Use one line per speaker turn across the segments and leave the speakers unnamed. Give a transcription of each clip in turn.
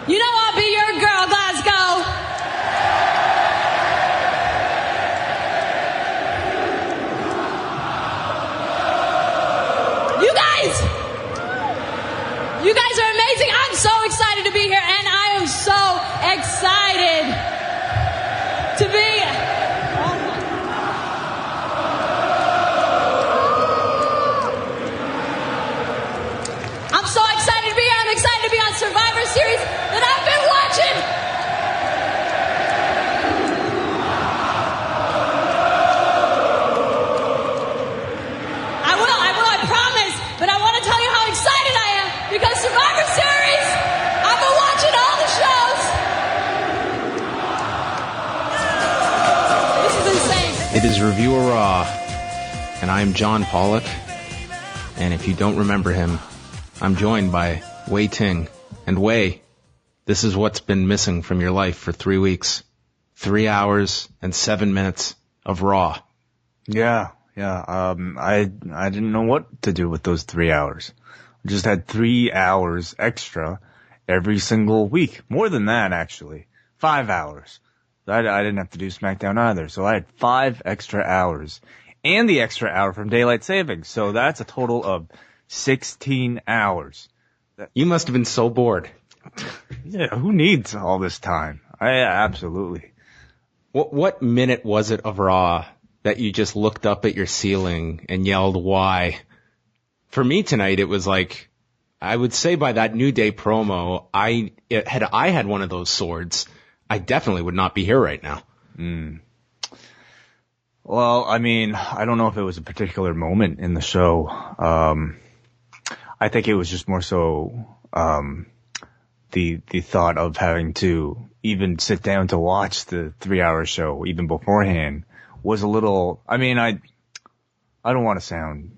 You know I'll be your girl, Glasgow. You guys are amazing. I'm so excited to be here, and I am so excited to be... I'm so excited to be here. I'm excited to be on Survivor Series that I've been watching. I promise. But I want to tell you how excited I am because Survivor Series, I've been watching all the shows. This is insane.
It is Review of Raw, and I am John Pollock. And if you don't remember him, I'm joined by Wai Ting. And Wai, this is what's been missing from your life for 3 weeks. 3 hours and 7 minutes of Raw.
Yeah. I didn't know what to do with those 3 hours. I just had 3 hours extra every single week. More than that, actually. 5 hours. I didn't have to do SmackDown either, so I had 5 extra hours. And the extra hour from Daylight Savings. So that's a total of 16 hours.
You must have been so bored.
Yeah, who needs all this time? Absolutely.
What minute was it of Raw that you just looked up at your ceiling and yelled, why? For me tonight, it was like, I would say by that New Day promo, had I had one of those swords, I definitely would not be here right now.
Well, I mean, I don't know if it was a particular moment in the show. I think it was just more so, the thought of having to even sit down to watch the 3-hour show even beforehand was a little, I mean, I don't want to sound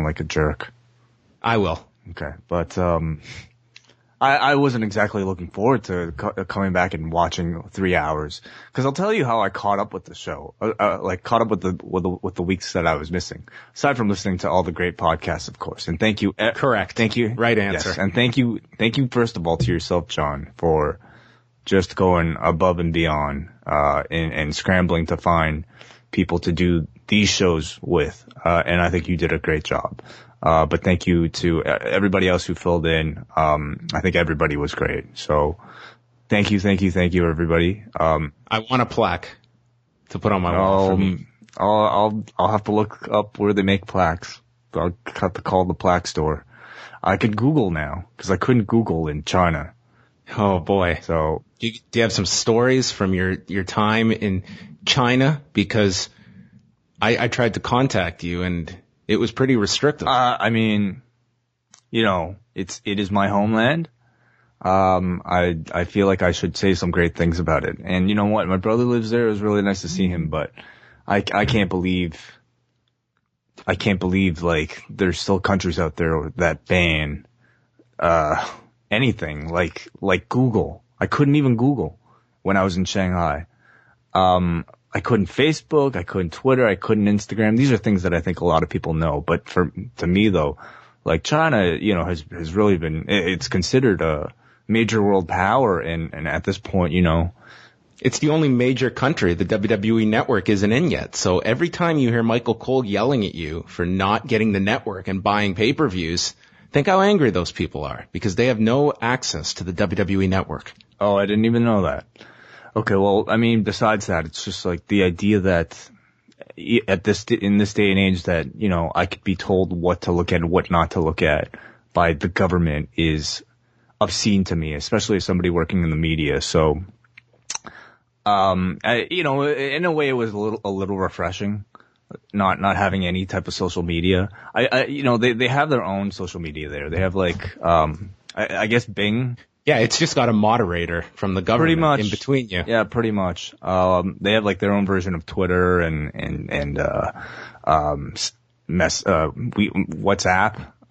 like a jerk.
I will.
Okay. But, I wasn't exactly looking forward to coming back and watching 3 hours. Cause I'll tell you how I caught up with the show, caught up with the weeks that I was missing. Aside from listening to all the great podcasts, of course. And thank you.
Correct.
Thank you.
Right answer.
Yes. And thank you first of all to yourself, John, for just going above and beyond, and scrambling to find people to do these shows with. And I think you did a great job. But thank you to everybody else who filled in. I think everybody was great. So thank you, everybody.
I want a plaque to put on my wall for me.
I'll have to look up where they make plaques. I'll have to call the plaque store. I could Google now because I couldn't Google in China.
Oh boy.
So
do you have some stories from your time in China? Because I tried to contact you and it was pretty restrictive.
I mean, you know, it is my homeland. I feel like I should say some great things about it. And you know what? My brother lives there. It was really nice to see him, but I can't believe like there's still countries out there that ban, anything like Google. I couldn't even Google when I was in Shanghai. I couldn't Facebook, I couldn't Twitter, I couldn't Instagram. These are things that I think a lot of people know. But to me though, like China, you know, has really been, it's considered a major world power. And at this point, you know,
it's the only major country the WWE network isn't in yet. So every time you hear Michael Cole yelling at you for not getting the network and buying pay-per-views, think how angry those people are because they have no access to the WWE network.
Oh, I didn't even know that. Okay, well, I mean, besides that, it's just like the idea that in this day and age that, you know, I could be told what to look at and what not to look at by the government is obscene to me, especially as somebody working in the media. So, you know, in a way it was a little refreshing, not having any type of social media. You know, they have their own social media there. They have like, I guess Bing.
Yeah, it's just got a moderator from the government
pretty much,
in between you.
Yeah, pretty much. They have like their own version of Twitter and WhatsApp.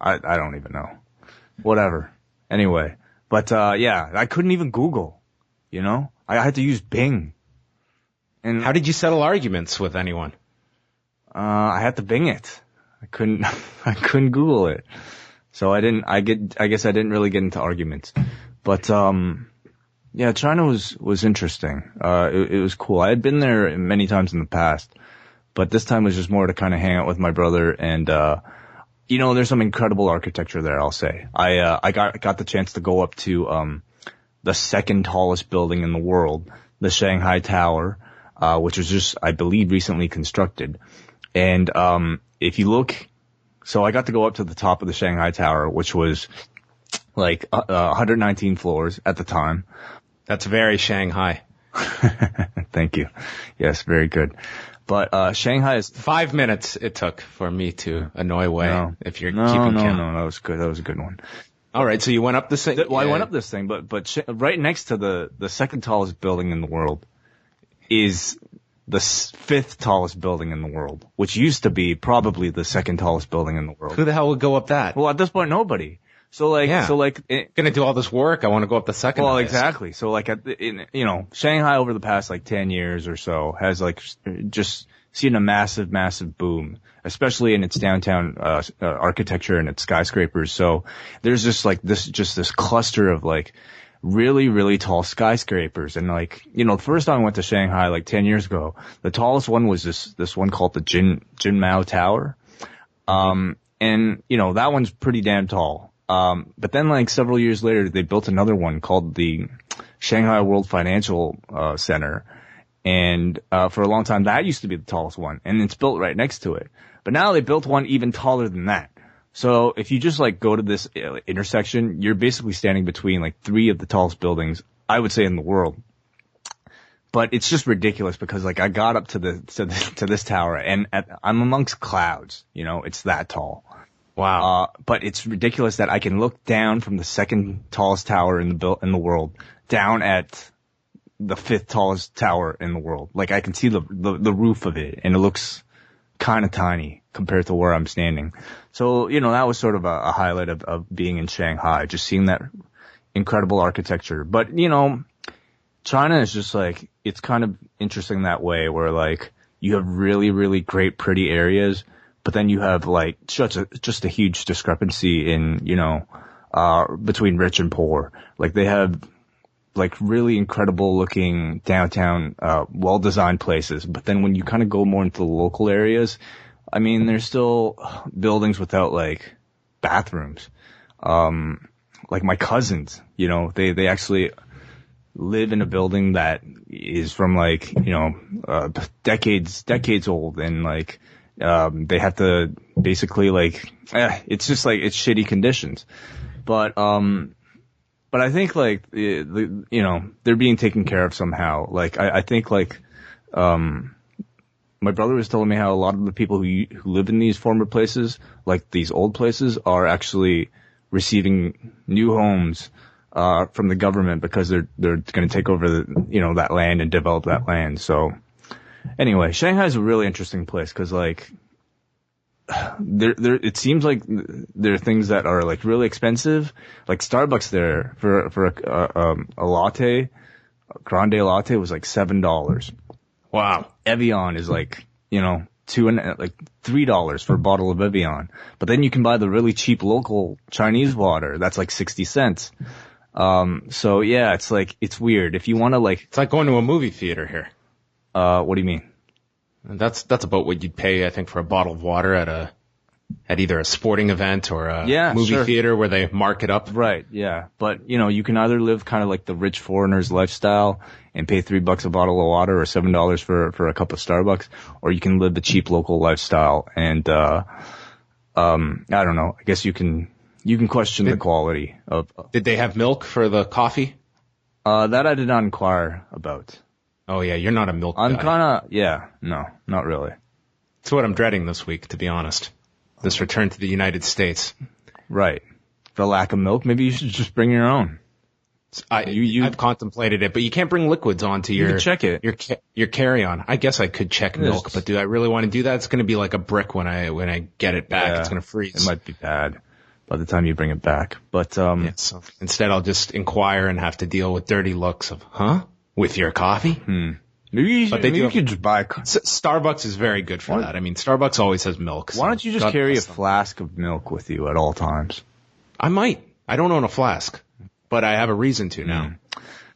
I don't even know. Whatever. Anyway, but yeah, I couldn't even Google, you know? I had to use Bing.
And how did you settle arguments with anyone?
I had to Bing it. I couldn't Google it. So I guess I didn't really get into arguments. But yeah, China was interesting. It was cool. I had been there many times in the past, but this time was just more to kind of hang out with my brother and, there's some incredible architecture there, I'll say. I got the chance to go up to, the second tallest building in the world, the Shanghai Tower, which was just, I believe, recently constructed. And, if you look, so I got to go up to the top of the Shanghai Tower, which was like 119 floors at the time.
That's very Shanghai.
Thank you. Yes, very good. But Shanghai is
5 minutes it took for me to annoy Wai.
No.
If you're keeping count.
No, that was good. That was a good one.
All right, so you went up this thing.
Well, I went up this thing, but right next to the second tallest building in the world is the fifth tallest building in the world, which used to be probably the second tallest building in the world.
Who the hell would go up that?
Well, at this point, nobody.
Gonna do all this work. I want to go up the second.
Well,
highest.
exactly. So Shanghai over the past like 10 years or so has like just seen a massive, massive boom, especially in its downtown, architecture and its skyscrapers. So there's just like this cluster of like really, really tall skyscrapers. And like, the first time I went to Shanghai like 10 years ago, the tallest one was this one called the Jinmao Tower. And that one's pretty damn tall. But then like several years later, they built another one called the Shanghai World Financial Center. And for a long time, that used to be the tallest one, and it's built right next to it. But now they built one even taller than that. So if you just like go to this intersection, you're basically standing between like three of the tallest buildings, I would say, in the world. But it's just ridiculous because like I got up to this tower and I'm amongst clouds, it's that tall.
Wow.
But it's ridiculous that I can look down from the second tallest tower in the world down at the fifth tallest tower in the world. Like I can see the roof of it, and it looks kind of tiny compared to where I'm standing. So, that was sort of a highlight of being in Shanghai, just seeing that incredible architecture. But, China is just like, it's kind of interesting that way where like you have really, really great, pretty areas, but then you have like just a huge discrepancy in, between rich and poor. Like they have like really incredible looking downtown, well-designed places. But then when you kind of go more into the local areas, I mean, there's still buildings without like bathrooms. Like my cousins, they actually live in a building that is from like, decades old, and like, they have to basically like, it's just like, it's shitty conditions. But I think like, they're being taken care of somehow. Like, I think like, my brother was telling me how a lot of the people who live in these former places, like these old places, are actually receiving new homes, from the government because they're going to take over that land and develop that land. So anyway, Shanghai is a really interesting place because like, it seems like there are things that are like really expensive, like Starbucks there for a latte, a grande latte was like $7.
Wow.
Evian is like, $3 for a bottle of Evian. But then you can buy the really cheap local Chinese water. That's like 60 cents. So yeah, it's like, it's weird. If you want to like,
it's like going to a movie theater here.
What do you mean?
That's about what you'd pay, I think, for a bottle of water at either a sporting event or a movie theater where they mark it up.
Right. Yeah. But, you can either live kind of like the rich foreigner's lifestyle and pay $3 a bottle of water or $7 for a cup of Starbucks, or you can live the cheap local lifestyle. And, I don't know. I guess you can question the quality of.
Did they have milk for the coffee?
That I did not inquire about.
Oh yeah, you're not a milk guy.
I'm kinda, no, not really.
It's what I'm dreading this week, to be honest. This return to the United States.
Right. For lack of milk, maybe you should just bring your own.
I've contemplated it, but you can't bring liquids onto
you can check it.
your carry-on. I guess I could check milk, but do I really want to do that? It's going to be like a brick when I get it back.
Yeah,
it's going to freeze.
It might be bad by the time you bring it back. But
so instead I'll just inquire and have to deal with dirty looks of, with your coffee?
Maybe you could just buy.
Starbucks is very good for that. I mean, Starbucks always has milk.
Why don't you just carry a flask of milk with you at all times?
I might. I don't own a flask. but I have a reason to now.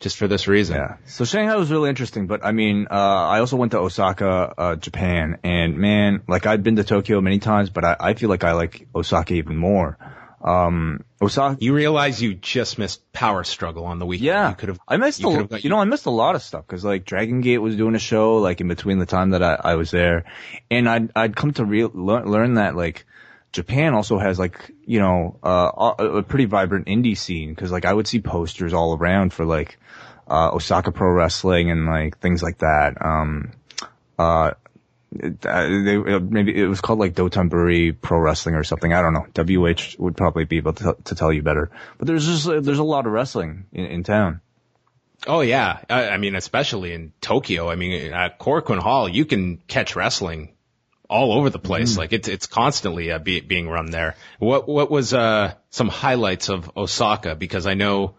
Just for this reason.
Yeah. So Shanghai was really interesting, but I mean, I also went to Osaka, Japan, and man, like I'd been to Tokyo many times, but I feel like I like Osaka even more. Osaka.
You realize you just missed Power Struggle on the weekend.
Yeah. I missed a lot of stuff, cause like Dragon Gate was doing a show, like in between the time that I was there, and I'd come to learn that like, Japan also has like, you know, a pretty vibrant indie scene, cause like I would see posters all around for like, Osaka Pro Wrestling and like things like that. Maybe it was called like Dotonbori Pro Wrestling or something. I don't know. WH would probably be able to tell you better. But there's a lot of wrestling in town.
Oh yeah. I mean, especially in Tokyo. I mean, at Korakuen Hall, you can catch wrestling all over the place. Like it's constantly being run there. What was some highlights of Osaka? Because I know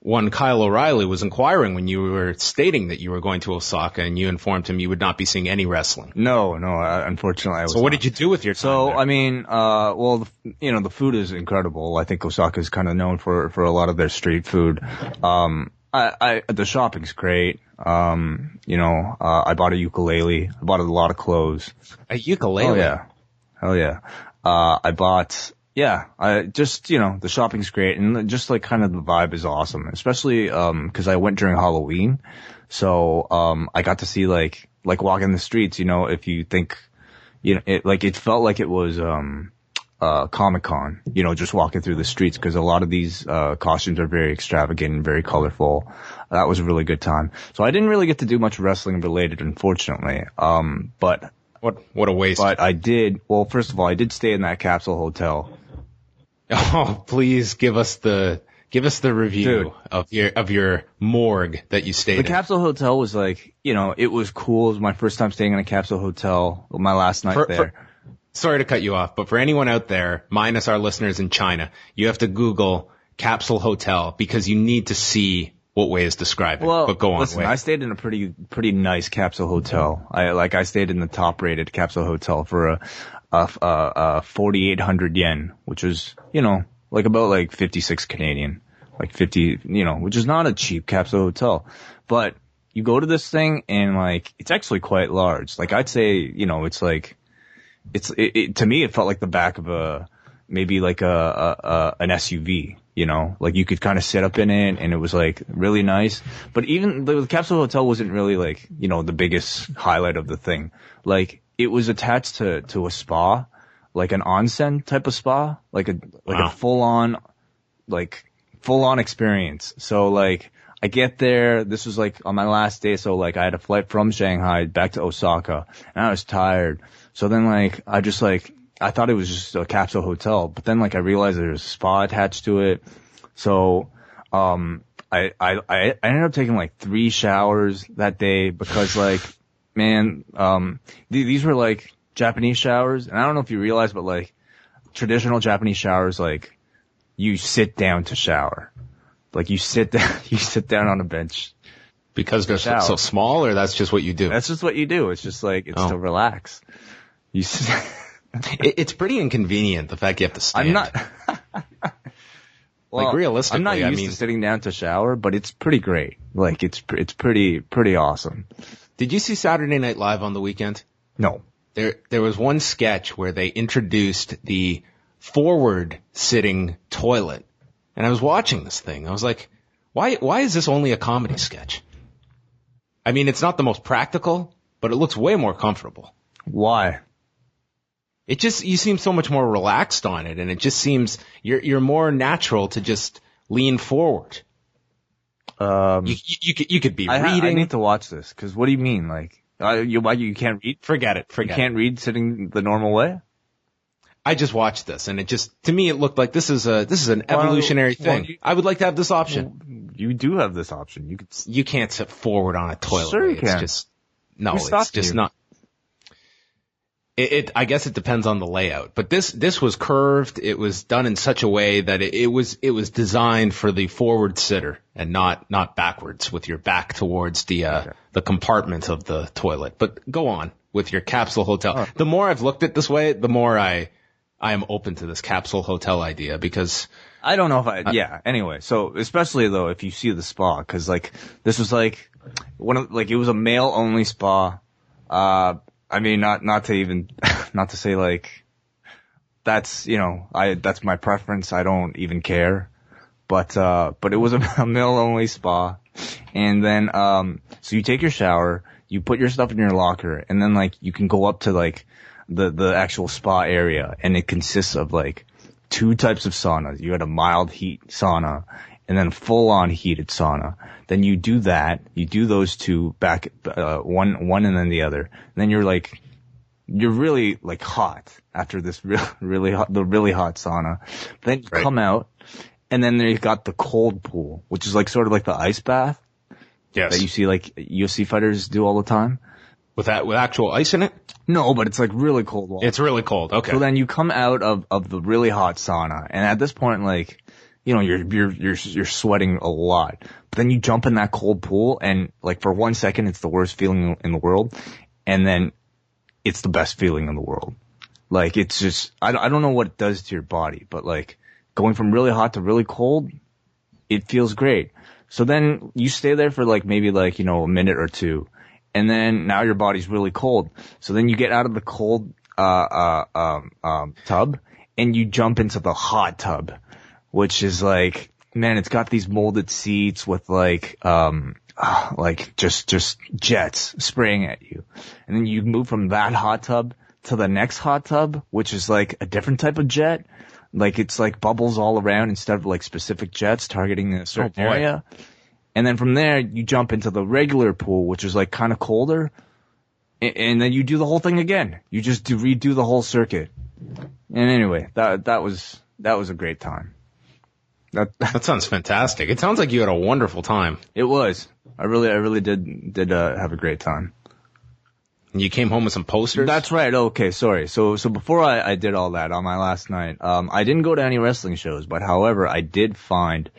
one Kyle O'Reilly was inquiring when you were stating that you were going to Osaka, and you informed him you would not be seeing any wrestling.
No, unfortunately I was.
So what did you do with your time there?
I mean, well, you know, the food is incredible. I think Osaka is kind of known for a lot of their street food. The shopping's great. You know, I bought a ukulele. I bought a lot of clothes.
A ukulele?
Oh yeah. Hell yeah. You know, the shopping's great, and just like kind of the vibe is awesome, especially, cause I went during Halloween. So, I got to see like walking the streets, you know, if you think, you know, it felt like it was, Comic-Con, you know, just walking through the streets, cause a lot of these, costumes are very extravagant and very colorful. That was a really good time. So I didn't really get to do much wrestling related, unfortunately. But
what a waste.
But I did, well, first of all, I did stay in that capsule hotel.
Oh, please give us the review of your morgue that you stayed in.
The capsule hotel was like, you know, it was cool. It was my first time staying in a capsule hotel. My last night there.
Sorry to cut you off, but for anyone out there, minus our listeners in China, you have to Google capsule hotel because you need to see what Wai is describing.
Well,
but go on,
listen,
Wai.
I stayed in a pretty nice capsule hotel. I stayed in the top rated capsule hotel for a 4,800 yen, which was, you know, like about like 56 Canadian, like 50, you know, which is not a cheap capsule hotel. But you go to this thing and like, it's actually quite large. Like I'd say, you know, it's like, to me, it felt like the back of maybe like an SUV, you know, like you could kind of sit up in it and it was like really nice. But even the capsule hotel wasn't really like, you know, the biggest highlight of the thing. Like it was attached to a spa, like an onsen type of spa, like a full on experience. So like I get there, this was like on my last day. So like I had a flight from Shanghai back to Osaka and I was tired. So then like, I thought it was just a capsule hotel, but then like I realized there was a spa attached to it. So, I ended up taking like 3 showers that day because like, man, these were like Japanese showers. And I don't know if you realize, but like traditional Japanese showers, like you sit down to shower. Like you sit down on a bench.
Because they're so small, or that's just what you do?
That's just what you do. It's just like, it's to relax.
It's pretty inconvenient, the fact you have to stand.
I'm not, well,
like realistically,
I'm not used to sitting down to shower, but it's pretty great. Like it's pretty awesome.
Did you see Saturday Night Live on the weekend?
No.
There was one sketch where they introduced the forward sitting toilet. And I was watching this thing. I was like, why is this only a comedy sketch? I mean, it's not the most practical, but it looks way more comfortable.
Why?
You seem so much more relaxed on it, and it just seems you're more natural to just lean forward. You could be reading.
I need to watch this, because what do you mean? Like, you can't read?
Forget it.
You can't read sitting the normal way?
I just watched this, and to me, it looked like this is an evolutionary thing. I would like to have this option.
You do have this option.
You can't sit forward on a toilet.
Sure you can.
It's just not. I guess it depends on the layout, but this was curved. It was done in such a way that it was designed for the forward sitter and not backwards with your back towards the compartment of the toilet. But go on with your capsule hotel. Oh. The more I've looked at this way, the more I am open to this capsule hotel idea, because
I don't know if yeah, anyway. So, especially though, if you see the spa, cause like, this was like, it was a male only spa. I mean, not to say like, that's my preference. I don't even care. But it was a male only spa. And then, so you take your shower, you put your stuff in your locker, and then like, you can go up to like, the actual spa area, and it consists of like, 2 types of saunas. You had a mild heat sauna, and then full on heated sauna. Then you do those 2 back, one and then the other. And then you're really like hot after this really hot sauna. Then you come out, and then you got the cold pool, which is like sort of like the ice bath.
Yes.
That you see like UFC fighters do all the time.
With actual ice in it?
No, but it's like really cold water.
It's really cold. Okay.
So then you come out of the really hot sauna, and at this point, like, you're sweating a lot. But then you jump in that cold pool, and like for 1 second, it's the worst feeling in the world, and then it's the best feeling in the world. Like, it's just, I don't know what it does to your body, but like going from really hot to really cold, it feels great. So then you stay there for like maybe like, a minute or 2. And then now your body's really cold. So then you get out of the cold, tub, and you jump into the hot tub, which is like, man, it's got these molded seats with like just jets spraying at you. And then you move from that hot tub to the next hot tub, which is like a different type of jet. Like, it's like bubbles all around instead of like specific jets targeting a certain area. And then from there, you jump into the regular pool, which is like kind of colder. And then you do the whole thing again. You just redo the whole circuit. And anyway, that was a great time.
That sounds fantastic. It sounds like you had a wonderful time.
It was. I really did have a great time.
And you came home with some posters?
That's right. Okay, sorry. So before I did all that on my last night, I didn't go to any wrestling shows, but however, I did find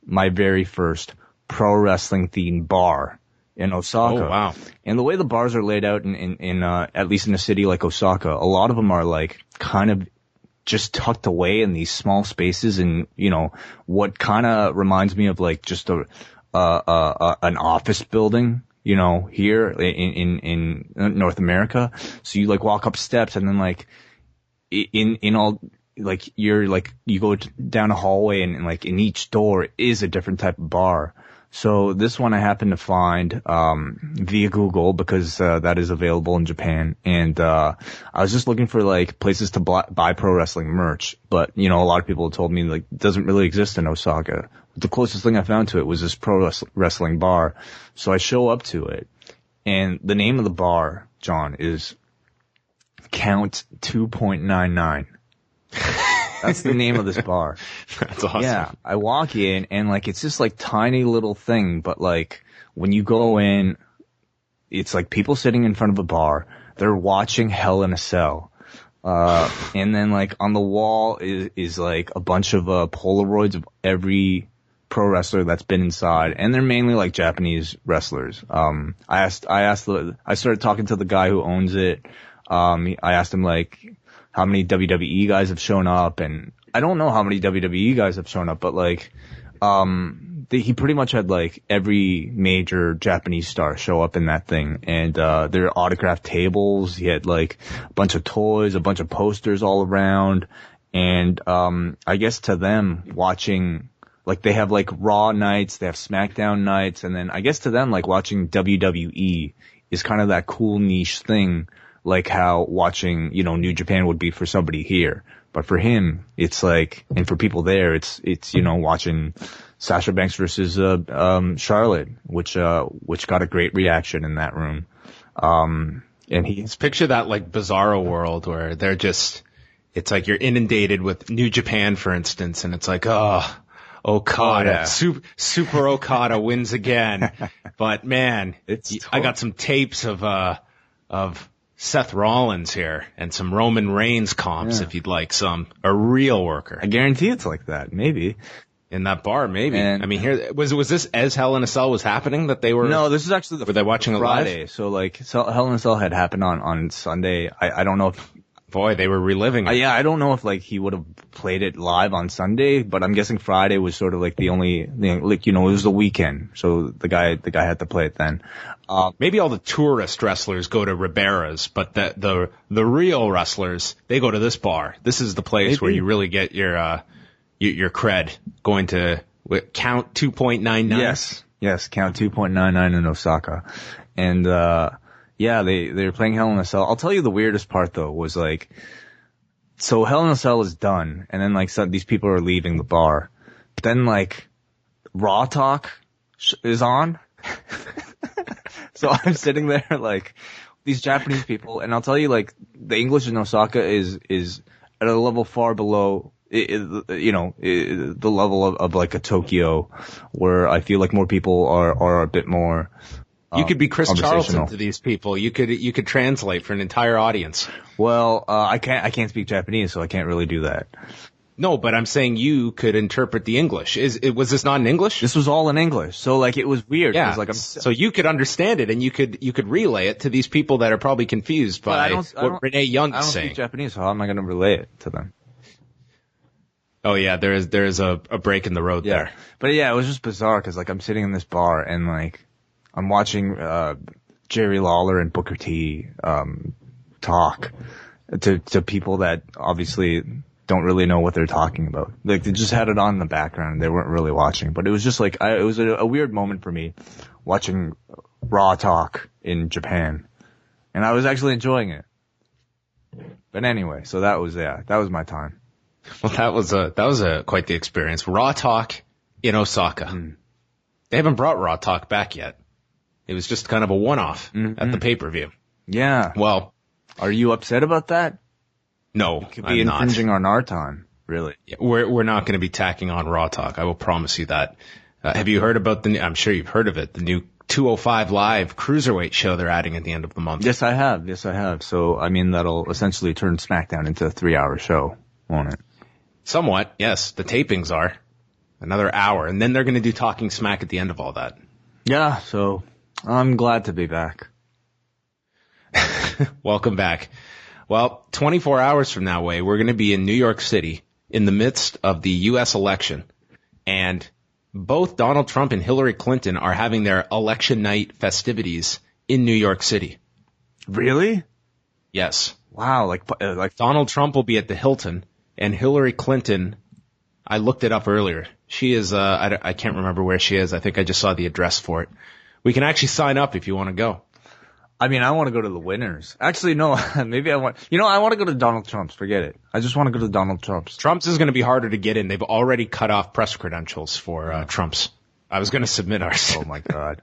my very first pro wrestling themed bar in Osaka.
Oh, wow.
And the way the bars are laid out in at least in a city like Osaka, a lot of them are like kind of just tucked away in these small spaces, and what kind of reminds me of like just an office building, here in North America. So you like walk up steps, and then like in all, like you go down a hallway, and like in each door is a different type of bar. So this one I happened to find via Google, because that is available in Japan. And I was just looking for like places to buy pro wrestling merch, but a lot of people told me like it doesn't really exist in Osaka. The closest thing I found to it was this pro wrestling bar. So I show up to it, and the name of the bar, John, is Count 2.99. That's the name of this bar.
That's awesome.
Yeah, I walk in, and like it's this like tiny little thing, but like when you go in, it's like people sitting in front of a bar. They're watching Hell in a Cell. And then like on the wall is like a bunch of Polaroids of every pro wrestler that's been inside, and they're mainly like Japanese wrestlers. I started talking to the guy who owns it. I asked him like how many WWE guys have shown up, and I don't know how many WWE guys have shown up, but like, he pretty much had like every major Japanese star show up in that thing, and there are autographed tables. He had like a bunch of toys, a bunch of posters all around, and I guess to them watching, like they have like Raw nights, they have SmackDown nights, and then I guess to them like watching WWE is kind of that cool niche thing, like how watching, New Japan would be for somebody here. But for him, it's like, and for people there, it's watching Sasha Banks versus Charlotte, which got a great reaction in that room. And
Let's picture that like bizarro world where they're just, it's like you're inundated with New Japan, for instance, and it's like, Okada,
yeah.
Super Okada wins again. But man, I got some tapes of Seth Rollins here and some Roman Reigns comps, if you'd like some. A real worker.
I guarantee it's like that, maybe.
In that bar, maybe.
And
I mean, here was this as Hell in a Cell was happening that they were?
No, this is actually
were they watching it
Friday.
live?
So like, Hell in a Cell had happened on Sunday. I don't know if
Boy, they were reliving it.
Yeah, I don't know if like he would have played it live on Sunday, but I'm guessing Friday was sort of like the only, like, it was the weekend, so the guy had to play it then.
Maybe all the tourist wrestlers go to Ribera's, but the real wrestlers, they go to this bar. This is the place where you really get your cred, going to Count 2.99.
Yes, Count 2.99 in Osaka. And, yeah, they were playing Hell in a Cell. I'll tell you the weirdest part though was like, so Hell in a Cell is done, and then like these people are leaving the bar. But then like Raw Talk is on. So I'm sitting there like these Japanese people, and I'll tell you like the English in Osaka is at a level far below, the level of like a Tokyo, where I feel like more people are a bit more.
You could be Chris Charlton to these people. You could translate for an entire audience.
Well, I can't speak Japanese, so I can't really do that.
No, but I'm saying you could interpret the English. Was this not in English?
This was all in English. So like it was weird.
Yeah.
Like
so you could understand it, and you could relay it to these people that are probably confused by what Renee Young is saying.
I don't speak Japanese, so how am I going to relay it to them?
Oh yeah, there is a break in the road there.
But yeah, it was just bizarre because like I'm sitting in this bar and like I'm watching Jerry Lawler and Booker T talk to people that obviously don't really know what they're talking about. Like they just had it on in the background and they weren't really watching. But it was just like it was a weird moment for me watching Raw Talk in Japan, and I was actually enjoying it. But anyway, so that was my time.
Well, that was quite the experience. Raw Talk in Osaka. They haven't brought Raw Talk back yet. It was just kind of a one-off at the pay-per-view.
Yeah.
Well,
are you upset about that?
No,
it could be infringing on our time, really.
Yeah, we're not going to be tacking on Raw Talk. I will promise you that. Have you heard about I'm sure you've heard of it, the new 205 Live Cruiserweight show they're adding at the end of the month?
Yes, I have. So, I mean, that'll essentially turn SmackDown into a 3-hour show, won't it?
Somewhat, yes. The tapings are. Another hour. And then they're going to do Talking Smack at the end of all that.
Yeah, so I'm glad to be back.
Welcome back. Well, 24 hours from now, we're going to be in New York City in the midst of the U.S. election. And both Donald Trump and Hillary Clinton are having their election night festivities in New York City.
Really?
Yes.
Wow. Like
Donald Trump will be at the Hilton, and Hillary Clinton, I looked it up earlier. She is, I can't remember where she is. I think I just saw the address for it. We can actually sign up if you want to go.
I mean, I want to go to the Winners. Actually, no, maybe I want to go to Donald Trump's. Forget it. I just want to go to Donald Trump's.
Trump's is going to be harder to get in. They've already cut off press credentials for Trump's. I was going to submit ours.
Oh my God.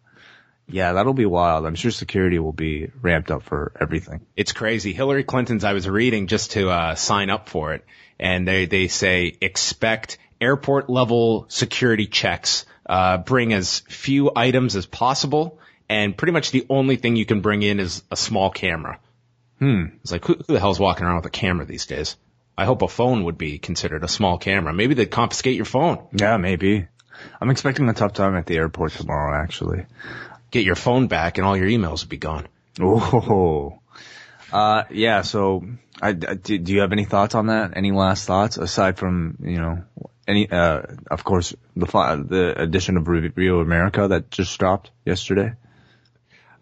Yeah, that'll be wild. I'm sure security will be ramped up for everything.
It's crazy. Hillary Clinton's, I was reading just to sign up for it, and they say expect airport level security checks, bring as few items as possible, and pretty much the only thing you can bring in is a small camera. It's like, who the hell's walking around with a camera these days? I hope a phone would be considered a small camera. Maybe they'd confiscate your phone.
Yeah, maybe. I'm expecting a tough time at the airport tomorrow, actually.
Get your phone back and all your emails would be gone.
Oh. Yeah, so do you have any thoughts on that? Any last thoughts aside from, of course, the edition of Rio America that just dropped yesterday?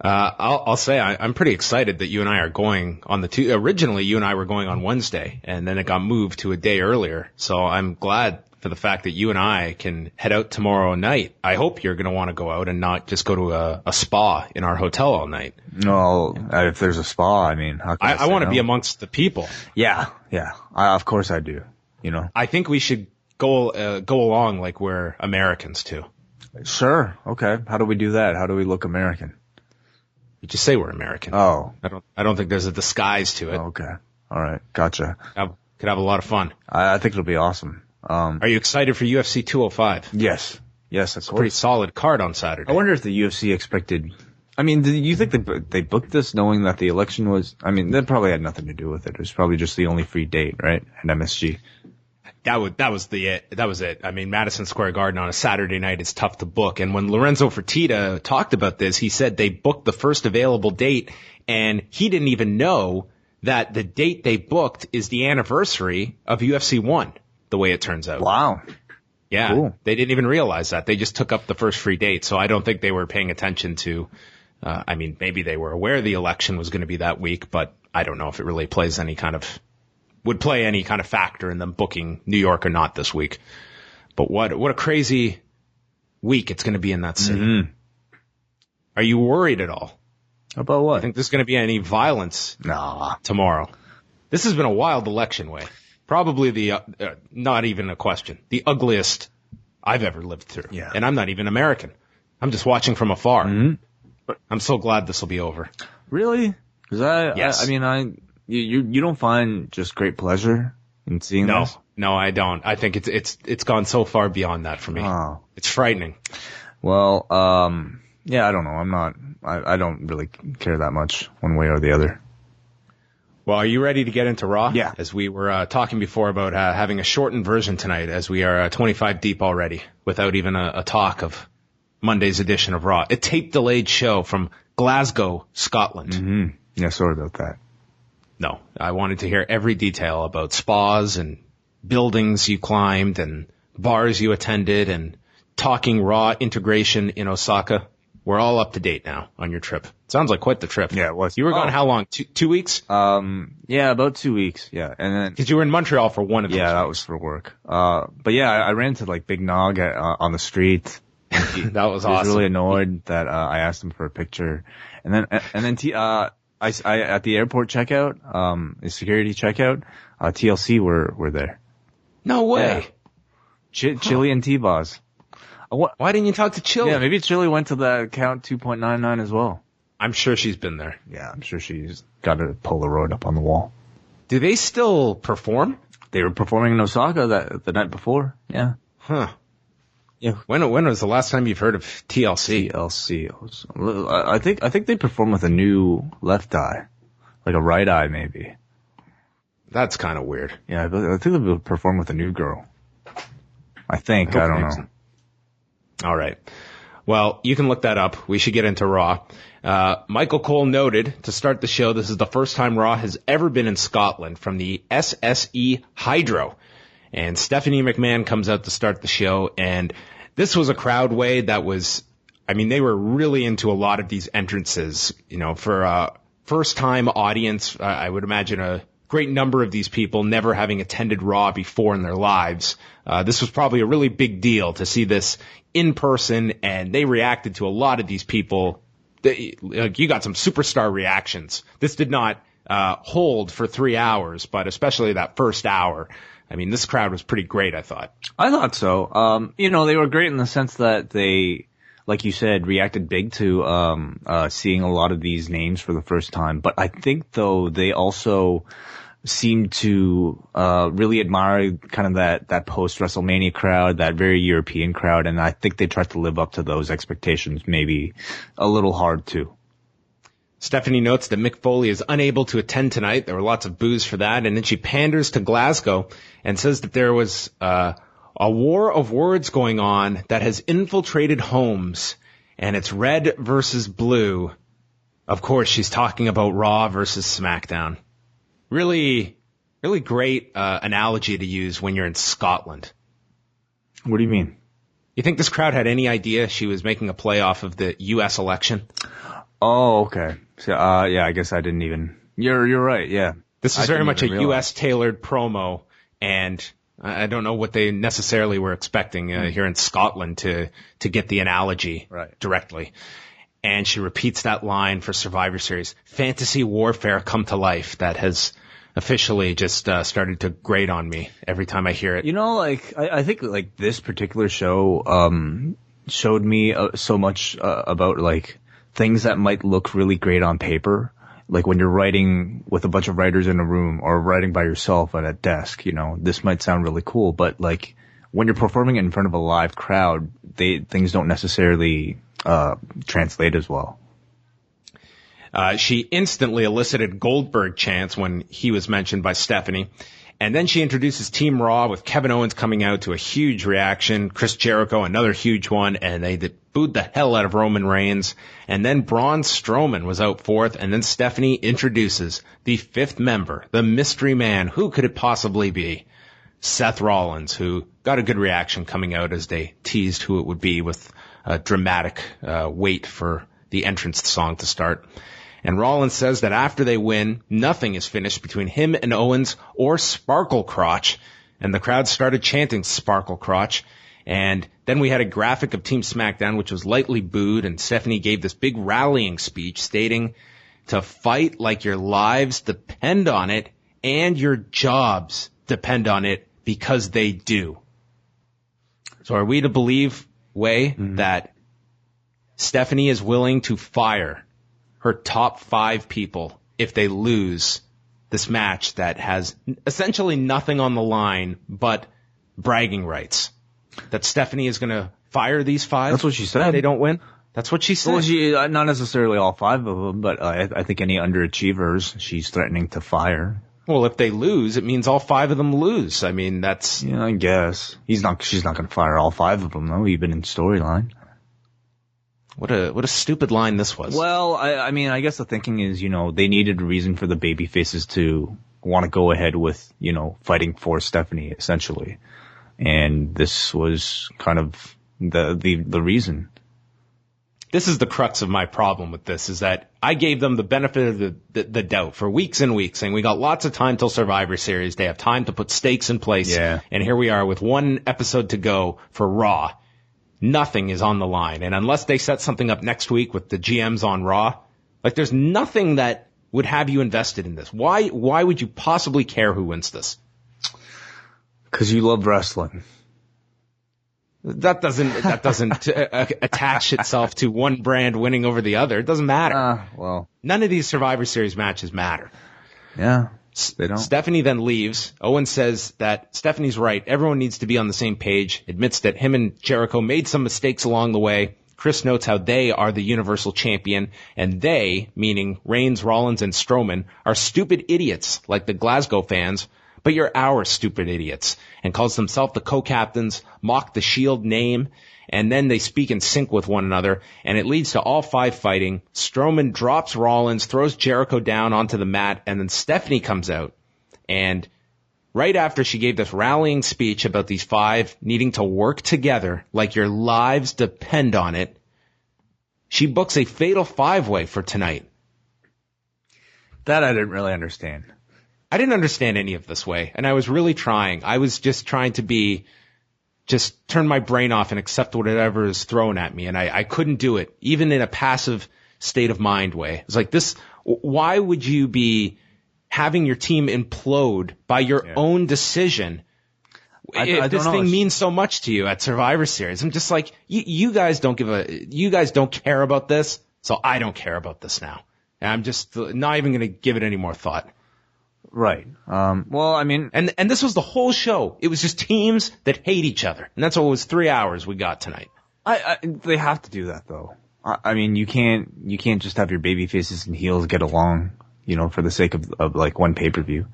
I'll say I'm pretty excited that you and I are going on originally you and I were going on Wednesday, and then it got moved to a day earlier. So I'm glad for the fact that you and I can head out tomorrow night. I hope you're going to want to go out and not just go to a spa in our hotel all night.
No, if there's a spa, I mean, how can
I want to be amongst the people.
Yeah. Of course I do,
I think we should go along like we're Americans too.
Sure. Okay. How do we do that? How do we look American?
You just say we're American.
Oh.
I don't think there's a disguise to it.
Oh, okay. All right. Gotcha.
Could have a lot of fun.
I think it'll be awesome.
Are you excited for UFC 205?
Yes, of
course. A pretty solid card on Saturday.
I wonder if the UFC expected. I mean, do you think they booked this knowing that the election was? I mean, that probably had nothing to do with it. It was probably just the only free date, right? At MSG.
That was it. I mean, Madison Square Garden on a Saturday night is tough to book. And when Lorenzo Fertitta talked about this, he said they booked the first available date, and he didn't even know that the date they booked is the anniversary of UFC 1, the way it turns out.
Wow.
Yeah,
cool.
They didn't even realize that. They just took up the first free date, so I don't think they were paying attention to, maybe they were aware the election was going to be that week, but I don't know if it really would play any kind of factor in them booking New York or not this week. But what a crazy week it's going to be in that city.
Mm-hmm.
Are you worried at all?
About what?
I think there's going to be any violence tomorrow. This has been a wild election, Way. Probably not even a question, the ugliest I've ever lived through.
Yeah.
And I'm not even American. I'm just watching from afar.
Mm-hmm.
But I'm so glad this will be over.
Really? Because
Yes.
you don't find just great pleasure in seeing this?
No, I don't. I think it's gone so far beyond that for me.
Oh.
It's frightening.
Well, yeah, I don't know. I don't really care that much one way or the other.
Well, are you ready to get into Raw?
Yeah.
As we were talking before about having a shortened version tonight, as we are 25 deep already, without even a talk of Monday's edition of Raw. A tape-delayed show from Glasgow, Scotland.
Mm-hmm. Yeah, sorry about that.
No, I wanted to hear every detail about spas and buildings you climbed and bars you attended and talking Raw integration in Osaka. We're all up to date now on your trip. Sounds like quite the trip.
Yeah, it was.
You were gone how long? 2 weeks?
Yeah, about 2 weeks. Yeah, and then
Because you were in Montreal for one of those.
yeah, that was for work. But yeah, I ran into like Big Nog on the street.
That was
He was
awesome.
really annoyed that I asked him for a picture, and then I at the airport checkout, the security checkout, TLC were there.
No way.
Chili and T-Boz.
Why didn't you talk to Chili?
Yeah, maybe Chili went to the account 2.99 as well.
I'm sure she's been there.
Yeah, I'm sure she's got a Polaroid up on the wall.
Do they still perform?
They were performing in Osaka the night before. Yeah.
Huh.
Yeah.
When was the last time you've heard of TLC?
TLC. I think they perform with a new left eye, like a right eye maybe.
That's kind of weird.
Yeah, I think they perform with a new girl. I think. I don't know.
All right. Well, you can look that up. We should get into Raw. Michael Cole noted to start the show, this is the first time Raw has ever been in Scotland from the SSE Hydro. And Stephanie McMahon comes out to start the show. And this was a crowd way that was, they were really into a lot of these entrances. For a first time audience, I would imagine a great number of these people never having attended Raw before in their lives. This was probably a really big deal to see this in person, and they reacted to a lot of these people. You got some superstar reactions. This did not hold for 3 hours, but especially that first hour. This crowd was pretty great, I thought.
I thought so. They were great in the sense that they, like you said, reacted big to seeing a lot of these names for the first time. But I think, though, they also seemed to really admire kind of that post-WrestleMania crowd, that very European crowd, and I think they tried to live up to those expectations, maybe a little hard too.
Stephanie notes that Mick Foley is unable to attend tonight. There were lots of boos for that, and then she panders to Glasgow and says that there was a war of words going on that has infiltrated homes, and it's red versus blue. Of course, she's talking about Raw versus SmackDown. Really, really great analogy to use when you're in Scotland.
What do you mean?
You think this crowd had any idea she was making a play off of the U.S. election?
Oh, okay. So, yeah, I guess I didn't even. You're right. Yeah.
This is very much a U.S. tailored promo, and I don't know what they necessarily were expecting here in Scotland to get the analogy directly. And she repeats that line for Survivor Series. Fantasy warfare come to life. That has officially just started to grate on me every time I hear it.
I think this particular show showed me so much about things that might look really great on paper. Like when you're writing with a bunch of writers in a room or writing by yourself at a desk, this might sound really cool, but when you're performing it in front of a live crowd, things don't necessarily translate as well.
She instantly elicited Goldberg chants when he was mentioned by Stephanie. And then she introduces Team Raw with Kevin Owens coming out to a huge reaction. Chris Jericho, another huge one. And they booed the hell out of Roman Reigns. And then Braun Strowman was out fourth. And then Stephanie introduces the fifth member, the mystery man. Who could it possibly be? Seth Rollins, who got a good reaction coming out as they teased who it would be with a dramatic wait for the entrance song to start. And Rollins says that after they win, nothing is finished between him and Owens or Sparkle Crotch. And the crowd started chanting Sparkle Crotch. And then we had a graphic of Team SmackDown, which was lightly booed. And Stephanie gave this big rallying speech stating to fight like your lives depend on it and your jobs depend on it, because they do. So are we to believe, Wai, that Stephanie is willing to fire her top 5 people if they lose this match that has essentially nothing on the line but bragging rights? That Stephanie is going to fire these 5?
That's what she said.
If they don't win? That's what she said.
Well, not necessarily all 5 of them, but I think any underachievers she's threatening to fire.
Well, if they lose, it means all 5 of them lose. I mean, that's...
Yeah, I guess. She's not going to fire all 5 of them, though, even in storyline.
What a stupid line this was.
Well, I mean, I guess the thinking is, they needed a reason for the baby faces to want to go ahead with, fighting for Stephanie, essentially. And this was kind of the reason. This is the crux of my problem with this, is that I gave them the benefit of the doubt for weeks and weeks, saying we got lots of time till Survivor Series. They have time to put stakes in place. Yeah. And here we are with one episode to go for Raw. Nothing is on the line. And unless they set something up next week with the GMs on Raw, there's nothing that would have you invested in this. Why would you possibly care who wins this? Because you love wrestling.
That doesn't attach itself to one brand winning over the other. It doesn't matter.
Well,
none of these Survivor Series matches matter.
Yeah, they don't.
Stephanie then leaves. Owen says that Stephanie's right. Everyone needs to be on the same page. Admits that him and Jericho made some mistakes along the way. Chris notes how they are the Universal Champion, and they, meaning Reigns, Rollins, and Strowman, are stupid idiots like the Glasgow fans. But you're our stupid idiots, and calls themselves the co-captains, mock the Shield name, and then they speak in sync with one another, and it leads to all 5 fighting. Strowman drops Rollins, throws Jericho down onto the mat, and then Stephanie comes out. And right after she gave this rallying speech about these 5 needing to work together like your lives depend on it, she books a fatal 5-way for tonight.
That I didn't really understand.
I didn't understand any of this, Wai, and I was really trying. I was just trying to just turn my brain off and accept whatever is thrown at me, and I couldn't do it, even in a passive state of mind, Wai. It's like this, why would you be having your team implode by your own decision if this thing means so much to you at Survivor Series? I'm just like, you guys don't care about this, so I don't care about this now. And I'm just not even going to give it any more thought.
Right. Well, I mean,
and this was the whole show. It was just teams that hate each other, and that's what it was. 3 hours we got tonight.
They have to do that though. I mean, you can't just have your baby faces and heels get along, for the sake of like one pay-per-view.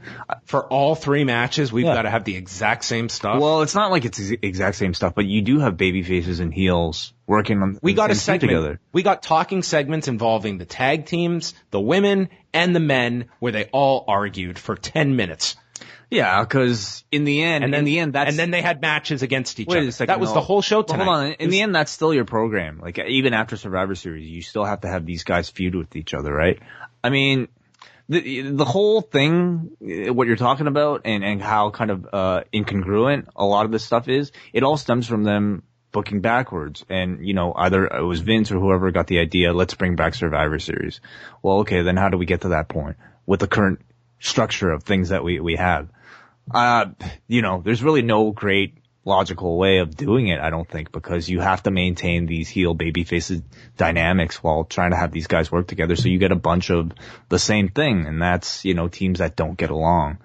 For all 3 matches, we've got to have the exact same stuff.
Well, it's not like it's the exact same stuff, but you do have baby faces and heels working on.
We got a segment
together.
We got talking segments involving the tag teams, the women, and the men, where they all argued for 10 minutes.
Yeah, because in the end,
and then they had matches against each other.
Wait a second,
that was the whole show tonight.
Well, hold on. In the end, that's still your program. Like, even after Survivor Series, you still have to have these guys feud with each other, right? I mean, the whole thing, what you're talking about, and how kind of incongruent a lot of this stuff is, it all stems from them booking backwards. And, either it was Vince or whoever got the idea, let's bring back Survivor Series. Well, okay, then how do we get to that point with the current structure of things that we have? There's really no great logical way of doing it, I don't think, because you have to maintain these heel babyface dynamics while trying to have these guys work together. So you get a bunch of the same thing, and that's, teams that don't get along.